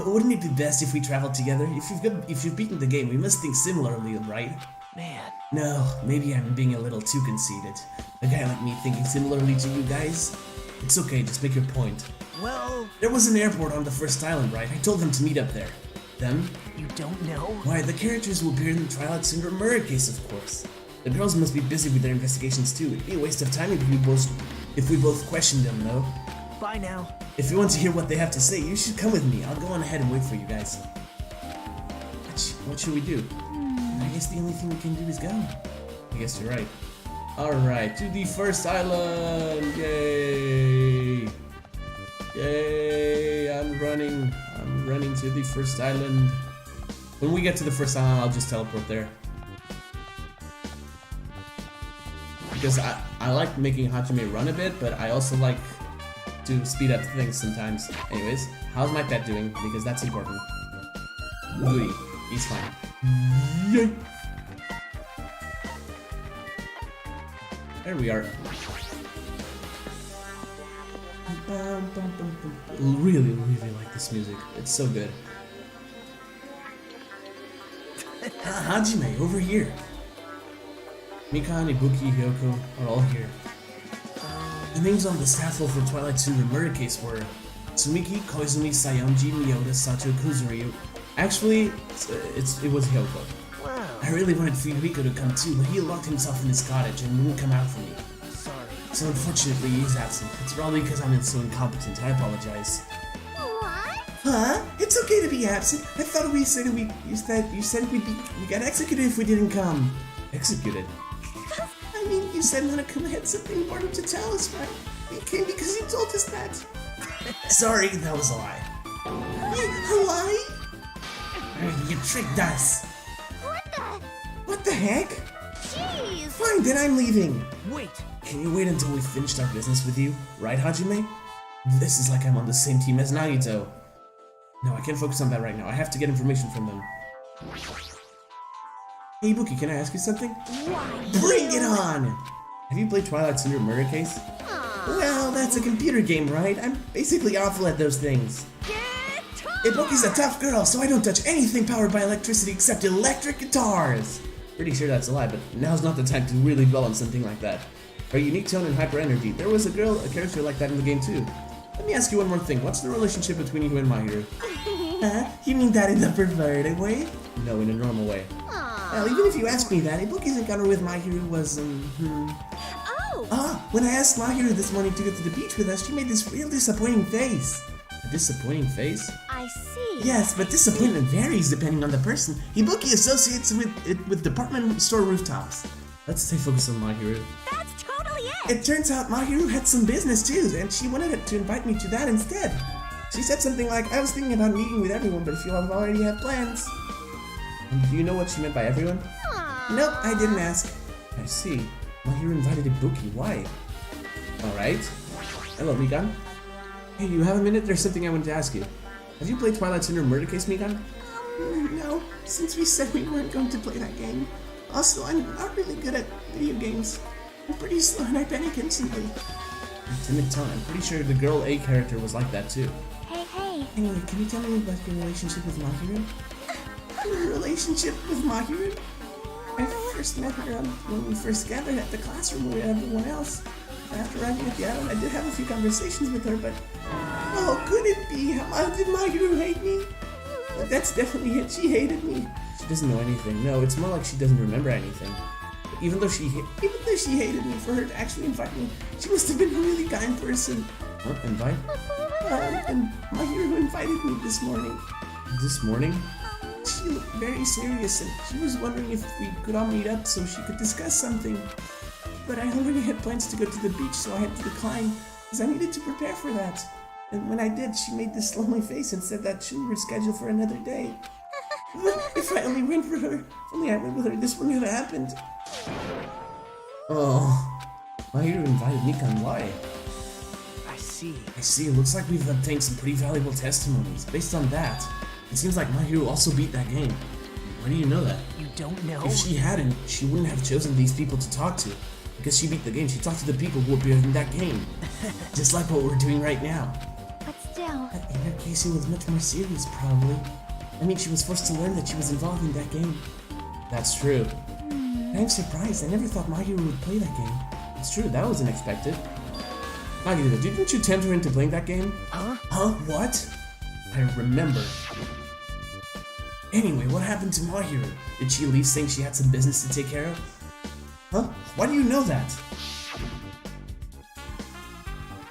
But wouldn't it be best if we traveled together? If you've beaten the game, we must think similarly, right? Man. No, maybe I'm being a little too conceited. A guy like me thinking similarly to you guys? It's okay, just make your point. Well... There was an airport on the first island, right? I told them to meet up there. Them? You don't know? Why, the characters who appeared in the Twilight Syndrome murder case, of course. The girls must be busy with their investigations too. It'd be a waste of time if we both questioned them, no? Bye now. If you want to hear what they have to say, you should come with me. I'll go on ahead and wait for you guys. What should we do? I guess the only thing we can do is go. I guess you're right. Alright, to the first island! Yay! Yay! I'm running to the first island. When we get to the first island, I'll just teleport there. Because I like making Hajime run a bit, but I also like to speed up things sometimes. Anyways, how's my pet doing? Because that's important. Goody. He's fine. Yay! There we are. Really like this music. It's so good. Hajime, over here. Mikan, Ibuki, Hyoko are all here. The names on the staff roll for Twilight Syndrome murder case were Tsumiki, Koizumi, Sayonji, Miyoda, Sato, Kuzuri. Actually, it was Hyoko. Wow. I really wanted Fuyuhiko to come too, but he locked himself in his cottage and wouldn't come out for me. Sorry. So unfortunately, he's absent. It's probably because I'm so incompetent. I apologize. What? Huh? It's okay to be absent. I thought you said we got executed if we didn't come. Executed? I mean, you said Nanakuma had something important to tell us, right? We came because you told us that. Sorry, that was a lie. A lie? You tricked us. What the heck? Jeez! Fine, then I'm leaving. Wait. Can you wait until we've finished our business with you? Right, Hajime? This is like I'm on the same team as Nagito. No, I can't focus on that right now. I have to get information from them. Hey, Ibuki, can I ask you something? Why? Bring it on! Have you played Twilight Syndrome Murder Case? Well, that's a computer game, right? I'm basically awful at those things. Ibuki's a tough girl, so I don't touch anything powered by electricity except electric guitars. Pretty sure that's a lie, but now's not the time to really dwell on something like that. Her unique tone and hyper energy. There was a character like that in the game too. Let me ask you one more thing. What's the relationship between you and Mahiru? You mean that in the perverted way? No, in a normal way. Well, even if you ask me that, Ibuki's encounter with Mahiru was, Oh! When I asked Mahiru this morning to go to the beach with us, she made this real disappointing face. A disappointing face? I see. Yes, but disappointment varies depending on the person. Ibuki associates with department store rooftops. Let's stay focused on Mahiru. That's totally it! It turns out Mahiru had some business too, and she wanted to invite me to that instead. She said something like, I was thinking about meeting with everyone, but if you already have plans. And do you know what she meant by everyone? Nope, I didn't ask. I see. Mahiru invited Ibuki. Why? Alright. Hello, Mikan. Hey, you have a minute? There's something I wanted to ask you. Have you played Twilight Syndrome Murder Case, Mikan? No, since we said we weren't going to play that game. Also, I'm not really good at video games. I'm pretty slow and I panic instantly. Timid tone. I'm pretty sure the girl A character was like that too. Hey. Anyway, can you tell me about your relationship with Mahiru? Your relationship with Mahiru? I first met her when we first gathered at the classroom with everyone else. After arriving at the island, I did have a few conversations with her, but... Oh, could it be? How did Mahiru hate me? But that's definitely it. She hated me. She doesn't know anything. No, it's more like she doesn't remember anything. But even though she hated me, for her to actually invite me, she must have been a really kind person. Huh? Invite? And Mahiru invited me this morning. This morning? She looked very serious, and she was wondering if we could all meet up so she could discuss something. But I already had plans to go to the beach, so I had to decline, because I needed to prepare for that. And when I did, she made this lonely face and said that she would reschedule for another day. But if I only went with her, this wouldn't have happened. Oh, Mahiru invited Mikan. Why? I see. It looks like we've obtained some pretty valuable testimonies. Based on that, it seems like Mahiru also beat that game. Why do you know that? You don't know? If she hadn't, she wouldn't have chosen these people to talk to. Because she beat the game, she talked to the people who appeared in that game. Just like what we're doing right now. But still... now? That inner casing was much more serious, probably. I mean, she was forced to learn that she was involved in that game. That's true. I'm surprised. I never thought Mahiru would play that game. It's true, that wasn't expected. Mahiru, didn't you tempt her into playing that game? Huh? Huh? What? I remember. Anyway, what happened to Mahiru? Did she leave saying she had some business to take care of? Huh? Why do you know that?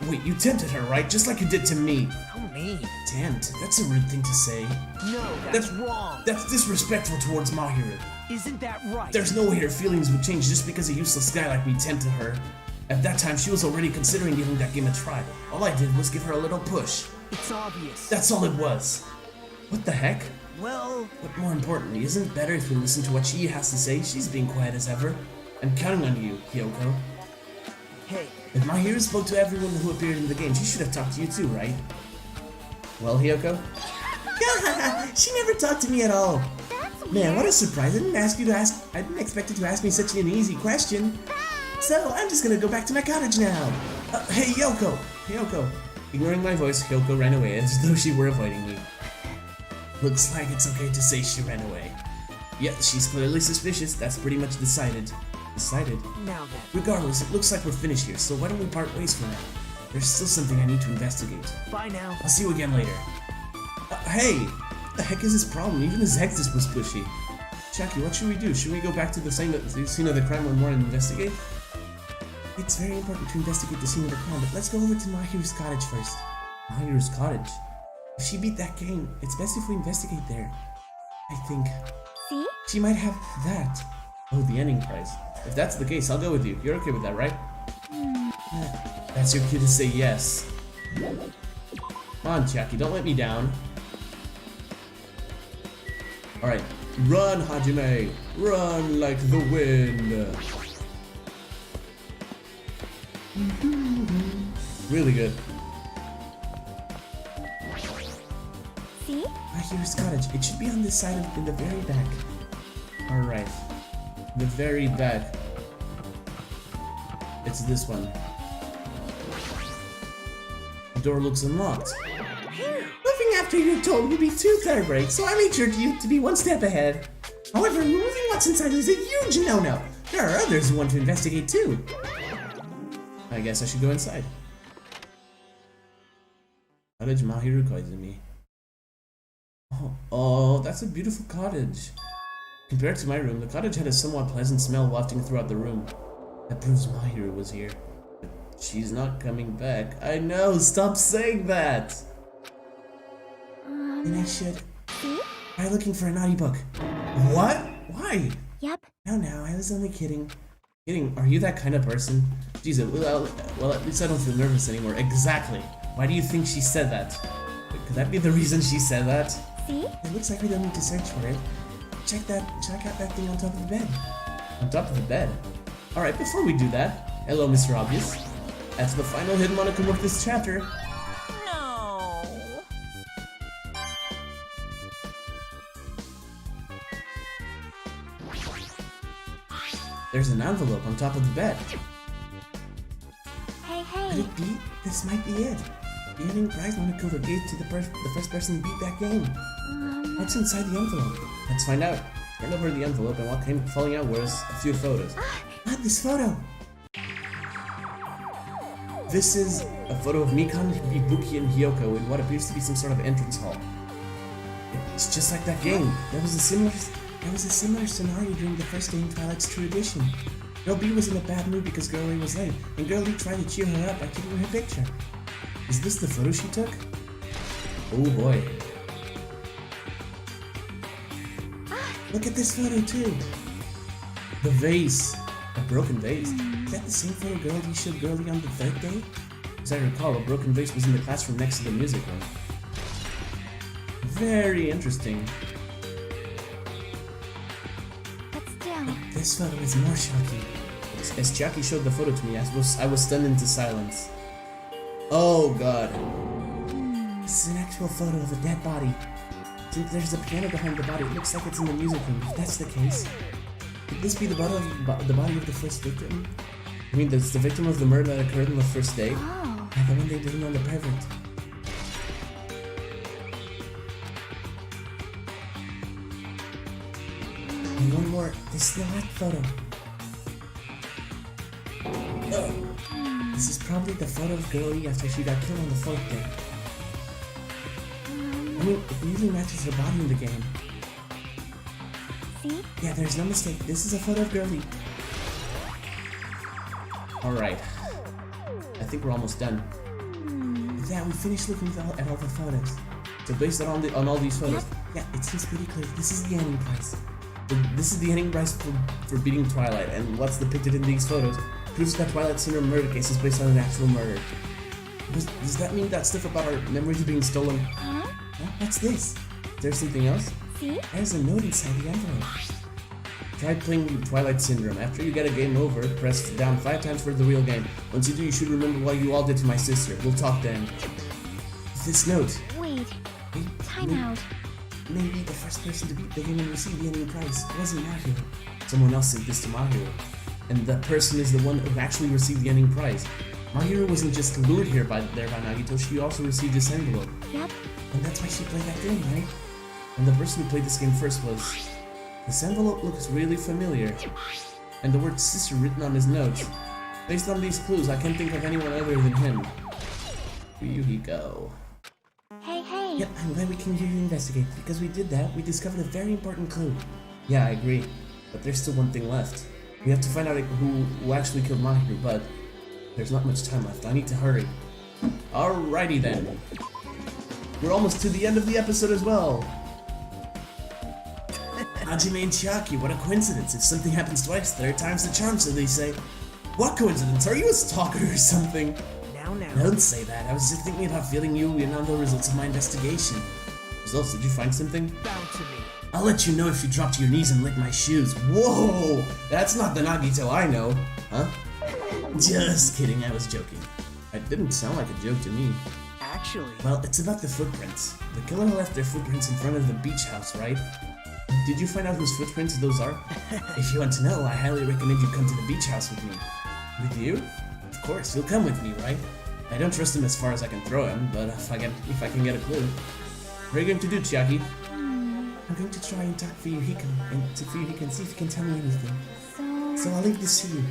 Wait, you tempted her, right? Just like you did to me. How mean. Tempt? That's a rude thing to say. No, that's wrong. That's disrespectful towards Mahiru. Isn't that right? There's no way her feelings would change just because a useless guy like me tempted her. At that time, she was already considering giving that game a try. All I did was give her a little push. It's obvious. That's all it was. What the heck? Well... But more importantly, isn't it better if we listen to what she has to say? She's being quiet as ever. I'm counting on you, Hyoko. Hey. If Mahiru spoke to everyone who appeared in the game, she should have talked to you too, right? Well, Hyoko? She never talked to me at all. Man, what a surprise. I didn't expect you to ask me such an easy question. So, I'm just gonna go back to my cottage now. Hey, Hyoko! Hyoko! Ignoring my voice, Hyoko ran away as though she were avoiding me. Looks like it's okay to say she ran away. Yeah, she's clearly suspicious. That's pretty much decided. Decided? Now then. Regardless, it looks like we're finished here, so why don't we part ways for now? There's still something I need to investigate. Bye now. I'll see you again later. Hey! What the heck is his problem? Even his exit was pushy. Jackie, what should we do? Should we go back to the scene of the crime one more and investigate? It's very important to investigate the scene of the crime, but let's go over to Mahiru's cottage first. Mahiru's cottage? If she beat that game, it's best if we investigate there. I think. See? She might have that. Oh, the ending prize. If that's the case, I'll go with you. You're okay with that, right? That's your cue to say yes. Come on, Jackie, don't let me down. Alright, run, Hajime! Run like the wind! Really good. See? Mahiru's cottage. It should be on this side in the very back. Alright. The very back. It's this one. The door looks unlocked. Moving after you told would be too thoroughbred, so I made sure to be one step ahead. However, removing what's inside is a huge no-no. There are others who want to investigate too. I guess I should go inside. Cottage Mahiru Koizumi. Oh, that's a beautiful cottage. Compared to my room, the cottage had a somewhat pleasant smell wafting throughout the room. That proves Mahiru was here. But she's not coming back. I know, stop saying that! Then I should try looking for a naughty book. What? Why? Yep. No, I was only kidding. Kidding? Are you that kind of person? Jesus, well, at least I don't feel nervous anymore. Exactly. Why do you think she said that? Could that be the reason she said that? See? It looks like we don't need to search for it. Check out that thing on top of the bed. On top of the bed? Alright, before we do that, hello, Mr. Obvious. That's the final hidden monicum of this chapter. No. There's an envelope on top of the bed. Hey. Could it be? This might be it. The ending prize monicum that gave to the first person to beat that game. What's inside the envelope? Let's find out. Turn over the envelope, and what came falling out was a few photos. This photo! This is a photo of Mikan, Ibuki, and Hyoko in what appears to be some sort of entrance hall. It's just like that game. There was a similar scenario during the first day in Twilight's True Edition. Girl B was in a bad mood because Girl A was late, and Girl E tried to cheer her up by taking her picture. Is this the photo she took? Oh boy. Look at this photo too. The vase. A broken vase. Is that the same photo Girl D showed Girl E on the third day? As I recall, a broken vase was in the classroom next to the music room. Very interesting. But still. This photo is more shocking. As Jackie showed the photo to me, I was stunned into silence. Oh god. This is an actual photo of a dead body. There's a piano behind the body. It looks like it's in the music room. If that's the case, could this be the body of the first victim? I mean, that's the victim of the murder that occurred on the first day? Oh. Yeah, the one they blamed on the pervert. And one more. This is the last photo. Oh. This is probably the photo of Girlie after she got killed on the 4th day. I mean, it really matches her body in the game. See? Yeah, there's no mistake. This is a photo of Girlie. Alright. I think we're almost done. With that, we finished looking at all the photos. So based on all these photos, yeah, it seems pretty clear. This is the ending prize. This is the ending prize for beating Twilight, and what's depicted in these photos proves that Twilight Syndrome murder case is based on an actual murder. Does that mean that stuff about our memories being stolen? Huh? What's this? Is there something else? See? There's a note inside the envelope. Try playing Twilight Syndrome. After you get a game over, press down 5 times for the real game. Once you do, you should remember what you all did to my sister. We'll talk then. This note. Wait. Time out. Maybe the first person to beat the game and receive the ending prize wasn't Mahiru. Someone else sent this to Mahiru. And that person is the one who actually received the ending prize. Mahiru wasn't just lured here by Nagito, she also received this envelope. Yep. And that's why she played that game, right? And the person who played this game first was... This envelope looks really familiar. And the word sister written on his notes. Based on these clues, I can't think of anyone other than him. Here you go. Hey. Yep, I'm glad we came here to investigate. Because we did that, we discovered a very important clue. Yeah, I agree. But there's still one thing left. We have to find out who actually killed Mahiru, but there's not much time left. I need to hurry. Alrighty then. We're almost to the end of the episode as well. Hajime and Chiaki, what a coincidence. If something happens twice, third time's the charm, so they say. What coincidence? Are you a stalker or something? Now. Don't say that. I was just thinking about feeling you in on the results of my investigation. Results? Did you find something? Bound to me. I'll let you know if you drop to your knees and lick my shoes. Whoa! That's not the Nagito I know. Huh? Just kidding, I was joking. It didn't sound like a joke to me. Actually. Well, it's about the footprints. The killer left their footprints in front of the beach house, right? Did you find out whose footprints those are? If you want to know, I highly recommend you come to the beach house with me. With you? Of course, you'll come with me, right? I don't trust him as far as I can throw him, but if I can get a clue. What are you going to do, Chiaki? I'm going to try and talk for Yuriko, and see if he can tell me anything. So I'll leave this to you.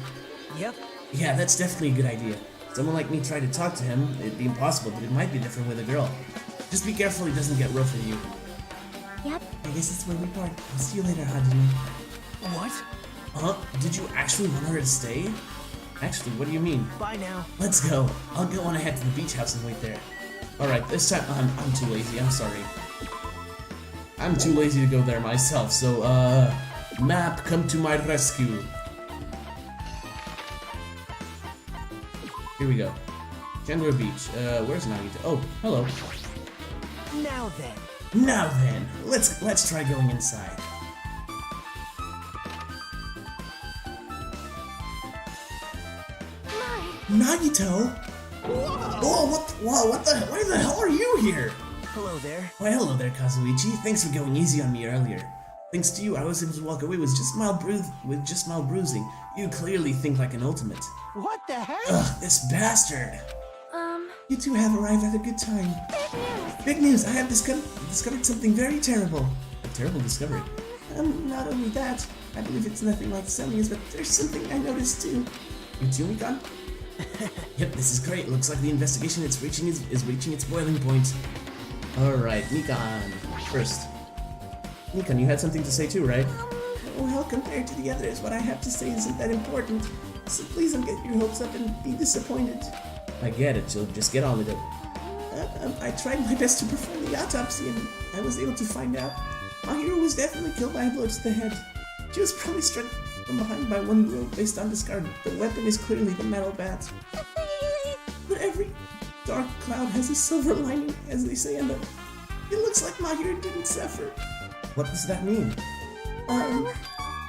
Yep. Yeah, that's definitely a good idea. Someone like me try to talk to him, it'd be impossible, but it might be different with a girl. Just be careful he doesn't get rough with you. Yep. I guess that's where we part. I'll see you later, Hajime. What? Huh? Did you actually want her to stay? Actually, what do you mean? Bye now. Let's go. I'll go on ahead to the beach house and wait there. Alright, this time I'm too lazy, I'm sorry. I'm too lazy to go there myself, so map, come to my rescue. Here we go. Chandler Beach. Where's Nagito? Oh, hello. Now then, let's try going inside. Nagito? Whoa, why the hell are you here? hello there. Why, hello there, Kazuichi. Thanks for going easy on me earlier. Thanks to you, I was able to walk away with just mild bruising. You clearly think like an ultimate. What the heck? Ugh, this bastard. You two have arrived at a good time. Big news! I have discovered something very terrible. A terrible discovery? Not only that, I believe it's nothing like Semia's, but there's something I noticed too. You too, Mikan? Yep, this is great. Looks like the investigation is reaching its boiling point. Alright, Mikan. First. Mikan, you had something to say too, right? Well, compared to the others, what I have to say isn't that important. So please don't get your hopes up and be disappointed. I get it, so just get on with it. I tried my best to perform the autopsy, and I was able to find out Mahiru was definitely killed by a blow to the head. She was probably struck from behind by one blow based on discard. The weapon is clearly the metal bat. But every dark cloud has a silver lining, as they say in the... It looks like Mahiru didn't suffer. What does that mean?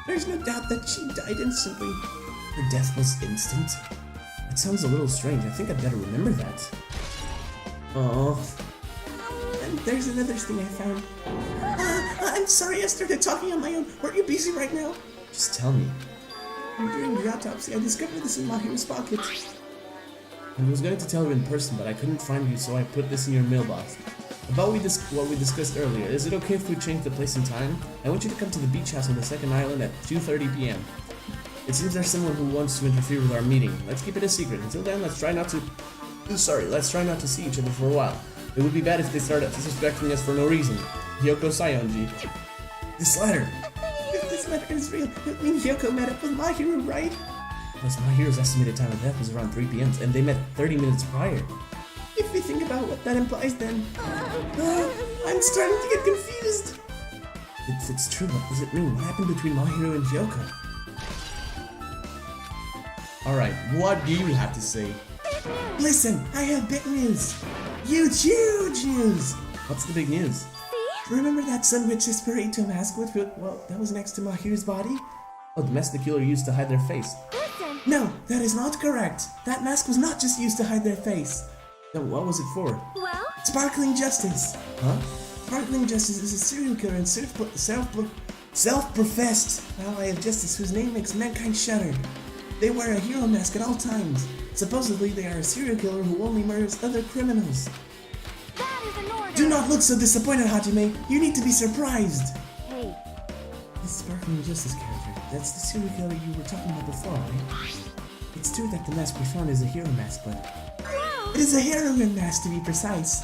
There's no doubt that she died instantly. Her death was instant. That sounds a little strange. I think I'd better remember that. Oh. And there's another thing I found. I'm sorry I started talking on my own. Weren't you busy right now? Just tell me. During the autopsy, I discovered this in Mahiru's pocket. I was going to tell you in person, but I couldn't find you, so I put this in your mailbox. About what we discussed earlier, is it okay if we change the place and time? I want you to come to the beach house on the second island at 2:30 p.m. It seems there's someone who wants to interfere with our meeting. Let's keep it a secret. Until then, let's try not to see each other for a while. It would be bad if they started suspecting us for no reason. Hyoko Sayonji. This letter. If this letter is real, it means Hyoko met up with Mahiru, right? Plus, Mahiru's estimated time of death was around 3 p.m. and they met 30 minutes prior. If we think about what that implies, then I'm starting to get confused. If it's true, what does it mean? What happened between Mahiru and Hyoko? Alright, what do you have to say? Listen, I have big news. Huge news. What's the big news? Remember that Sun Witch's burrito mask with, well, that was next to Mahiru's body? Oh, the mask the killer used to hide their face. Listen. No, that is not correct. That mask was not just used to hide their face. Then what was it for? Well? Sparkling Justice. Huh? Sparkling Justice is a serial killer and self-professed ally of justice whose name makes mankind shudder. They wear a hero mask at all times. Supposedly, they are a serial killer who only murders other criminals. That is an order. Do not look so disappointed, Hajime. You need to be surprised. Hey. This Sparkling Justice character, that's the serial killer you were talking about before, right? It's true that the mask we found is a hero mask, but Whoa. it is a heroine mask to be precise.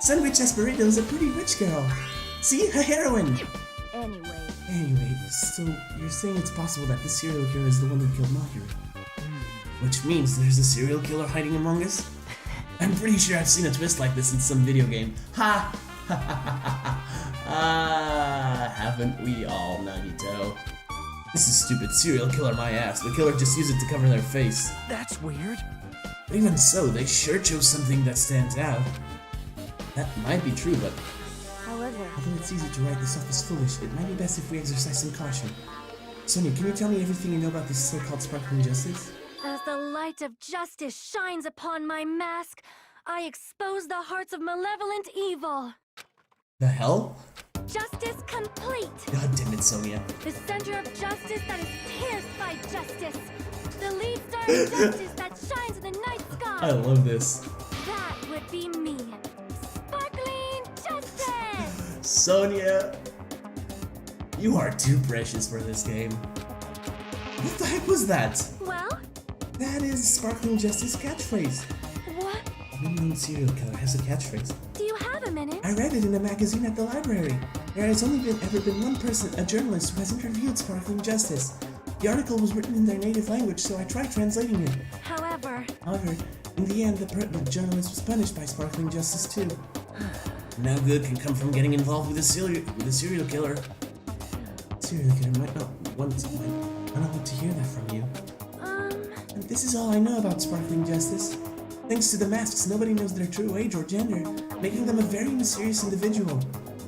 Sun Witch Esperito is a pretty rich girl. See? A heroine! Anyway, so you're saying it's possible that the serial killer is the one who killed Mahiru? Which means there's a serial killer hiding among us? I'm pretty sure I've seen a twist like this in some video game. Ha! Haven't we all, Nagito? This is stupid serial killer my ass. The killer just used it to cover their face. That's weird. But even so, they sure chose something that stands out. That might be true, but However, although it's easy to write this off as foolish, it might be best if we exercise some caution. Sonia, can you tell me everything you know about this so-called Sparkling Justice? as the light of justice shines upon my mask, I expose the hearts of malevolent evil. The hell? Justice complete. God damn it, Sonia. The center of justice that is pierced by justice. The lead star of justice that shines in the night sky. I love this. That would be me. Sparkling justice! Sonia, you are too precious for this game. What the heck was that? Well, That is Sparkling Justice catchphrase. what? The main serial killer has a catchphrase. Do you have a minute? I read it in a magazine at the library. There has only ever been one person, a journalist, who has interviewed Sparkling Justice. The article was written in their native language, so I tried translating it. However, In the end, the journalist was punished by Sparkling Justice too. No good can come from getting involved with a serial killer. Serial killer might not want to hear that from you. And this is all I know about Sparkling Justice. Thanks to the masks, nobody knows their true age or gender, making them a very mysterious individual.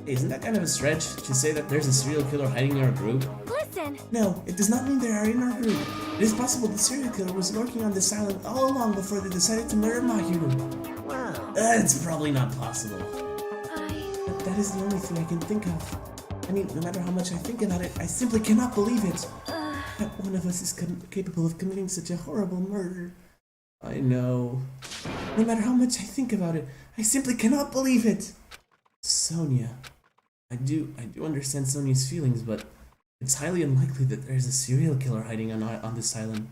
Hey, isn't that kind of a stretch to say that there's a serial killer hiding in our group? listen. No, it does not mean they are in our group. It is possible the serial killer was lurking on this island all along before they decided to murder Mahiru. Wow. It's probably not possible. I... But that is the only thing I can think of. I mean, no matter how much I think about it, I simply cannot believe it. That one of us is capable of committing such a horrible murder. I know. No matter how much I think about it, I simply cannot believe it. Sonia. I do understand Sonia's feelings, but it's highly unlikely that there's a serial killer hiding on this island.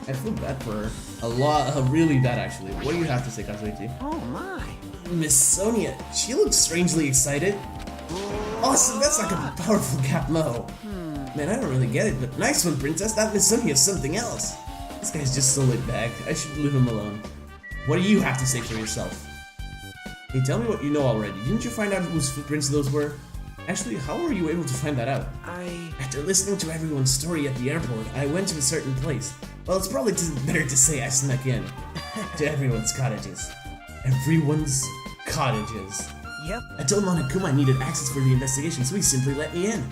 I feel bad for her. Really bad actually. What do you have to say, Kazuichi? Oh my. Miss Sonia, she looks strangely excited. Awesome, that's like a powerful Capmo. Man, I don't really get it, but nice one, Princess. That Miss Sonia is something else. This guy's just so laid back. I should leave him alone. What do you have to say for yourself? Hey, tell me what you know already. Didn't you find out whose footprints those were? Actually, how were you able to find that out? After listening to everyone's story at the airport, I went to a certain place. Well, it's probably better to say I snuck in. To everyone's cottages. Everyone's cottages. Yep. I told Monokuma I needed access for the investigation, so he simply let me in.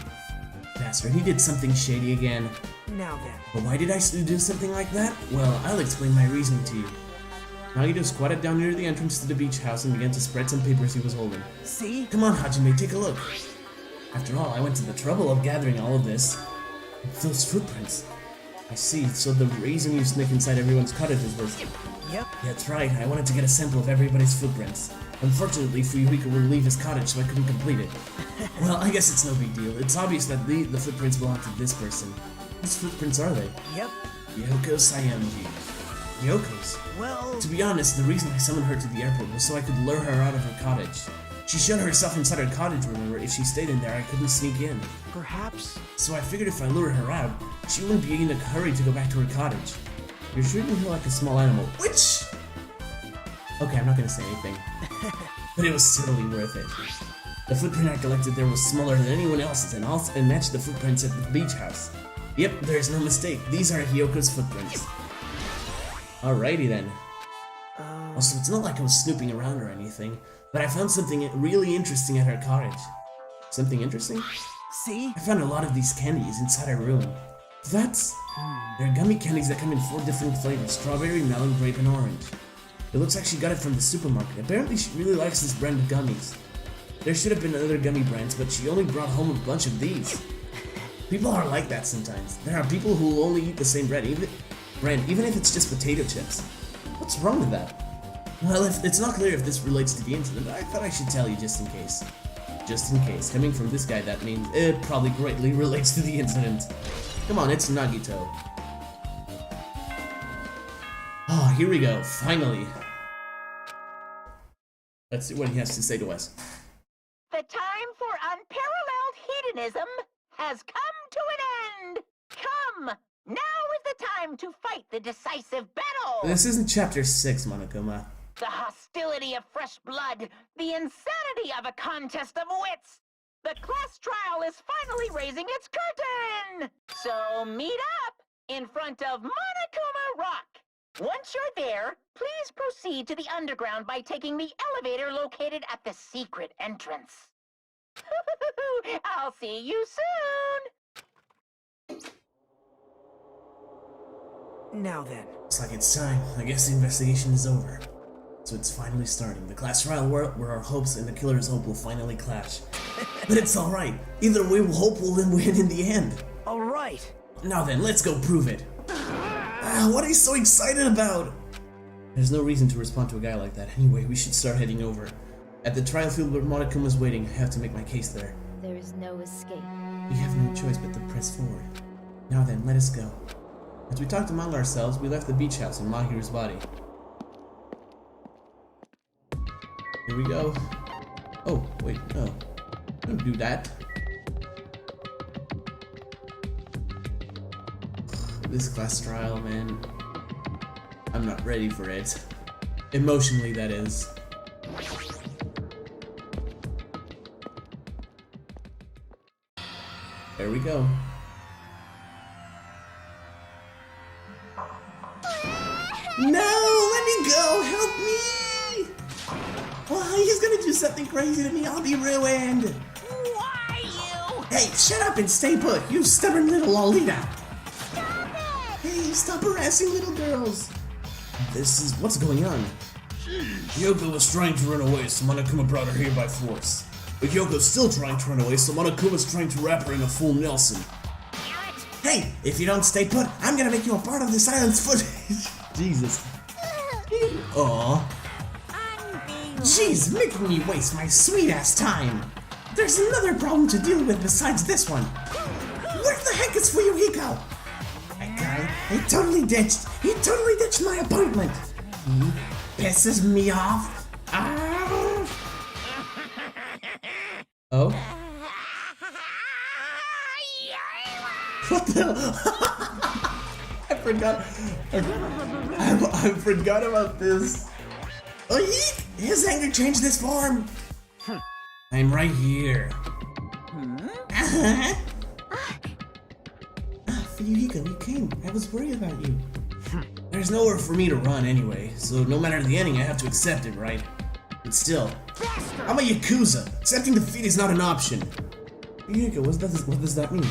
Bastard, he did something shady again. Now then. But why did I do something like that? Well, I'll explain my reasoning to you. Nagito squatted down near the entrance to the beach house and began to spread some papers he was holding. See? Come on, Hajime, take a look. After all, I went to the trouble of gathering all of this. Those footprints. I see, so the reason you snuck inside everyone's cottages was... Yep. That's right, I wanted to get a sample of everybody's footprints. Unfortunately, Fuyuhiko wouldn't leave his cottage, so I couldn't complete it. Well, I guess it's no big deal. It's obvious that the footprints belong to this person. Whose footprints are they? Yep. Yoko Sayemji. Yoko's? Well... To be honest, the reason I summoned her to the airport was so I could lure her out of her cottage. She shut herself inside her cottage, remember? If she stayed in there, I couldn't sneak in. Perhaps... So I figured if I lured her out, she wouldn't be in a hurry to go back to her cottage. You're treating her like a small animal, which... Okay, I'm not gonna say anything. But it was totally worth it. The footprint I collected there was smaller than anyone else's and matched the footprints at the beach house. Yep, there's no mistake. These are Hyoko's footprints. Alrighty then. Also, it's not like I was snooping around or anything, but I found something really interesting at her cottage. Something interesting? See? I found a lot of these candies inside her room. That's... They're gummy candies that come in 4 different flavors: strawberry, melon, grape, and orange. It looks like she got it from the supermarket. Apparently she really likes this brand of gummies. There should have been other gummy brands, but she only brought home a bunch of these. People are like that sometimes. There are people who will only eat the same brand, even if it's just potato chips. What's wrong with that? Well, it's not clear if this relates to the incident, I thought I should tell you just in case. Just in case. Coming from this guy, that means it probably greatly relates to the incident. Come on, it's Nagito. Oh, here we go, finally. Let's see what he has to say to us. The time for unparalleled hedonism has come to an end! Come! Now is the time to fight the decisive battle! This isn't chapter 6, Monokuma. The hostility of fresh blood, the insanity of a contest of wits! The class trial is finally raising its curtain! So meet up in front of Monokuma Rock! Once you're there, please proceed to the underground by taking the elevator located at the secret entrance. I'll see you soon! Now then. Looks like it's time. I guess the investigation is over. So it's finally starting. The class trial where our hopes and the killer's hope will finally clash. But it's alright. Either way, hope will then win in the end. Alright. Now then, let's go prove it. What are you so excited about? There's no reason to respond to a guy like that. Anyway, we should start heading over. At the trial field where Monokuma's waiting, I have to make my case there. There is no escape. We have no choice but to press forward. Now then, let us go. As we talked among ourselves, we left the beach house in Mahiru's body. Here we go. Oh, wait, no. Don't do that. This class trial, man. I'm not ready for it. Emotionally, that is. There we go. No! Let me go! Help me! Oh, he's gonna do something crazy to me. I'll be ruined. Why you? Hey, shut up and stay put, you stubborn little Lolita. Hey, stop harassing little girls. This is... what's going on? Yoko was trying to run away, so Monokuma brought her here by force. But Yoko's still trying to run away, so Monokuma's trying to wrap her in a full Nelson. Hey, if you don't stay put, I'm gonna make you a part of the silence footage. Jesus. Aww. Jeez, making me waste my sweet-ass time. There's another problem to deal with besides this one. Where the heck is Fuyuhiko? That guy, he totally ditched my appointment. He pisses me off. Oh? What the? I forgot about this. Oh, his anger changed this form. I'm right here. Fuyuhiko, you came. I was worried about you. There's nowhere for me to run anyway, so no matter the ending, I have to accept it, right? But still, I'm a Yakuza. Accepting defeat is not an option. Fuyuhiko, what does that mean?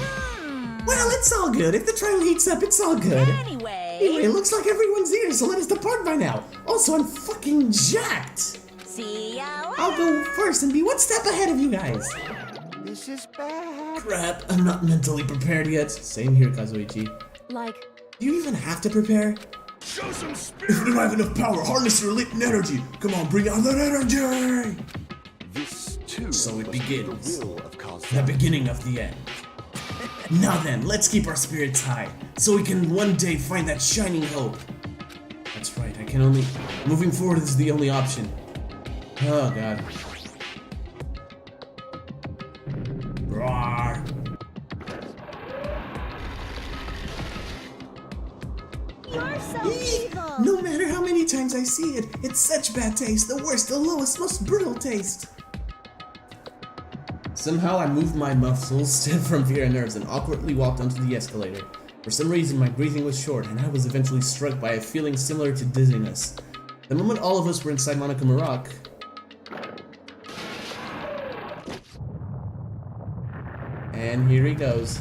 Well, it's all good. If the trial heats up, it's all good. Anyway, it looks like everyone's here, so let us depart by now. Also, I'm fucking jacked. see ya. I'll go first and be one step ahead of you guys. This is bad. Crap, I'm not mentally prepared yet. Same here, Kazuichi. Like, Do you even have to prepare? Show some spirit! If you don't have enough power, harness your lit energy. Come on, bring out that energy! This too. So it begins. The will of The beginning of the end. Now then, let's keep our spirits high, so we can one day find that shining hope. That's right, I can only... Moving forward is the only option. Oh god. Roar. You're so evil. No matter how many times I see it, it's such bad taste, the worst, the lowest, most brutal taste. Somehow I moved my muscles stiff from fear and nerves and awkwardly walked onto the escalator. For some reason my breathing was short and I was eventually struck by a feeling similar to dizziness. The moment all of us were inside Monokuma Rock, and here he goes.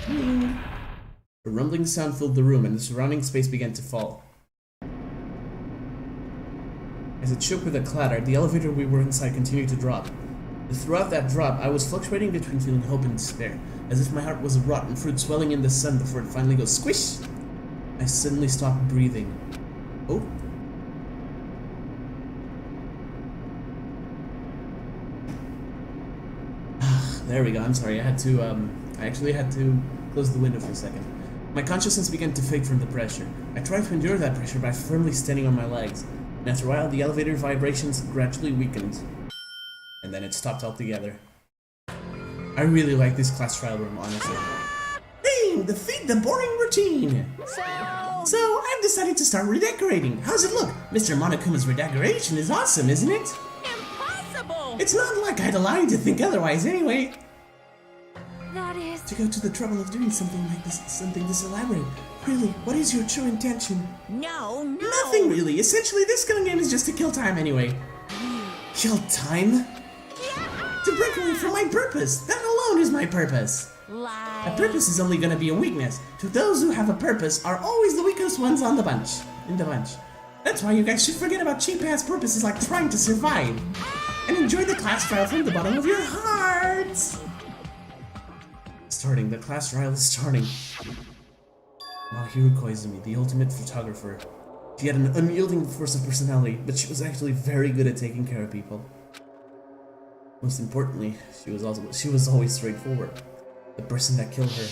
A rumbling sound filled the room and the surrounding space began to fall. As it shook with a clatter, the elevator we were inside continued to drop. Throughout that drop, I was fluctuating between feeling hope and despair, as if my heart was a rotten fruit swelling in the sun before it finally goes squish! I suddenly stopped breathing. Oh. There we go, I'm sorry, I actually had to close the window for a second. My consciousness began to fade from the pressure. I tried to endure that pressure by firmly standing on my legs, and after a while the elevator vibrations gradually weakened. And then it stopped altogether. I really like this class trial room, honestly. Hey, defeat the boring routine! So, I've decided to start redecorating. How's it look? Mr. Monokuma's redecoration is awesome, isn't it? Impossible! It's not like I'd allow you to think otherwise anyway. That is... To go to the trouble of doing something like this, something this elaborate. Really, what is your true intention? No. Nothing really. Essentially, this gun game is just to kill time anyway. Kill time? To break away from my purpose. That alone is my purpose. Lie. A purpose is only gonna be a weakness. To those who have a purpose are always the weakest ones on the bunch. That's why you guys should forget about cheap-ass purposes like trying to survive. And enjoy the class trial from the bottom of your hearts. The class trial is starting. Mahiru Koizumi, the ultimate photographer. She had an unyielding force of personality, but she was actually very good at taking care of people. Most importantly, she was always straightforward. The person that killed her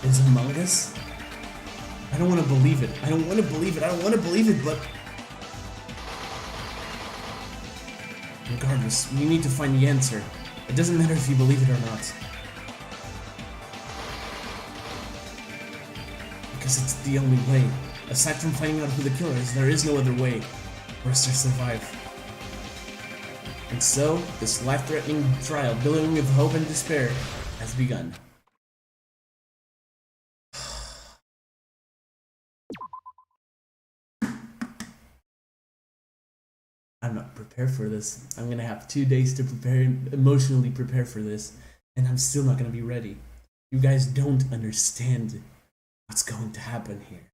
is among us? I don't want to believe it. But regardless, we need to find the answer. It doesn't matter if you believe it or not. Because it's the only way. Aside from finding out who the killer is, there is no other way for us to survive. And so, this life-threatening trial, billowing with hope and despair, has begun. I'm not prepared for this. I'm gonna have 2 days to emotionally prepare for this, and I'm still not gonna be ready. You guys don't understand what's going to happen here.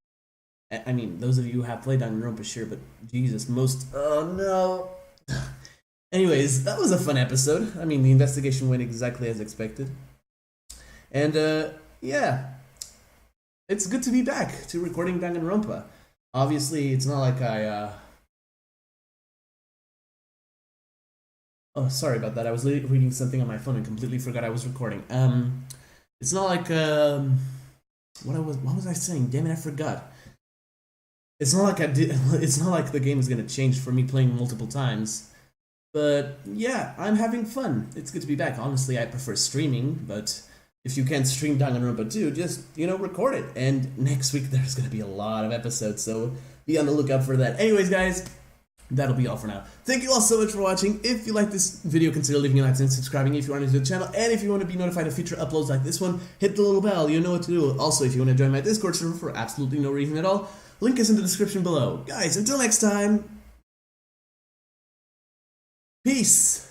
I mean, those of you who have played Danganronpa, sure, but Jesus, oh no. Anyways, that was a fun episode. I mean, the investigation went exactly as expected. And, yeah. It's good to be back to recording Danganronpa. Obviously, it's not like Oh, sorry about that. I was reading something on my phone and completely forgot I was recording. It's not like, what was I saying? Damn it, I forgot. It's not like it's not like the game is gonna change for me playing multiple times. But yeah, I'm having fun. It's good to be back. Honestly, I prefer streaming, but if you can't stream Danganronpa 2, just, record it. And next week there's gonna be a lot of episodes, so be on the lookout for that. Anyways, guys, that'll be all for now. Thank you all so much for watching. If you like this video, consider leaving a like and subscribing if you are new to the channel. And if you want to be notified of future uploads like this one, hit the little bell. You know what to do. Also, if you want to join my Discord server for absolutely no reason at all, link is in the description below. Guys, until next time, peace.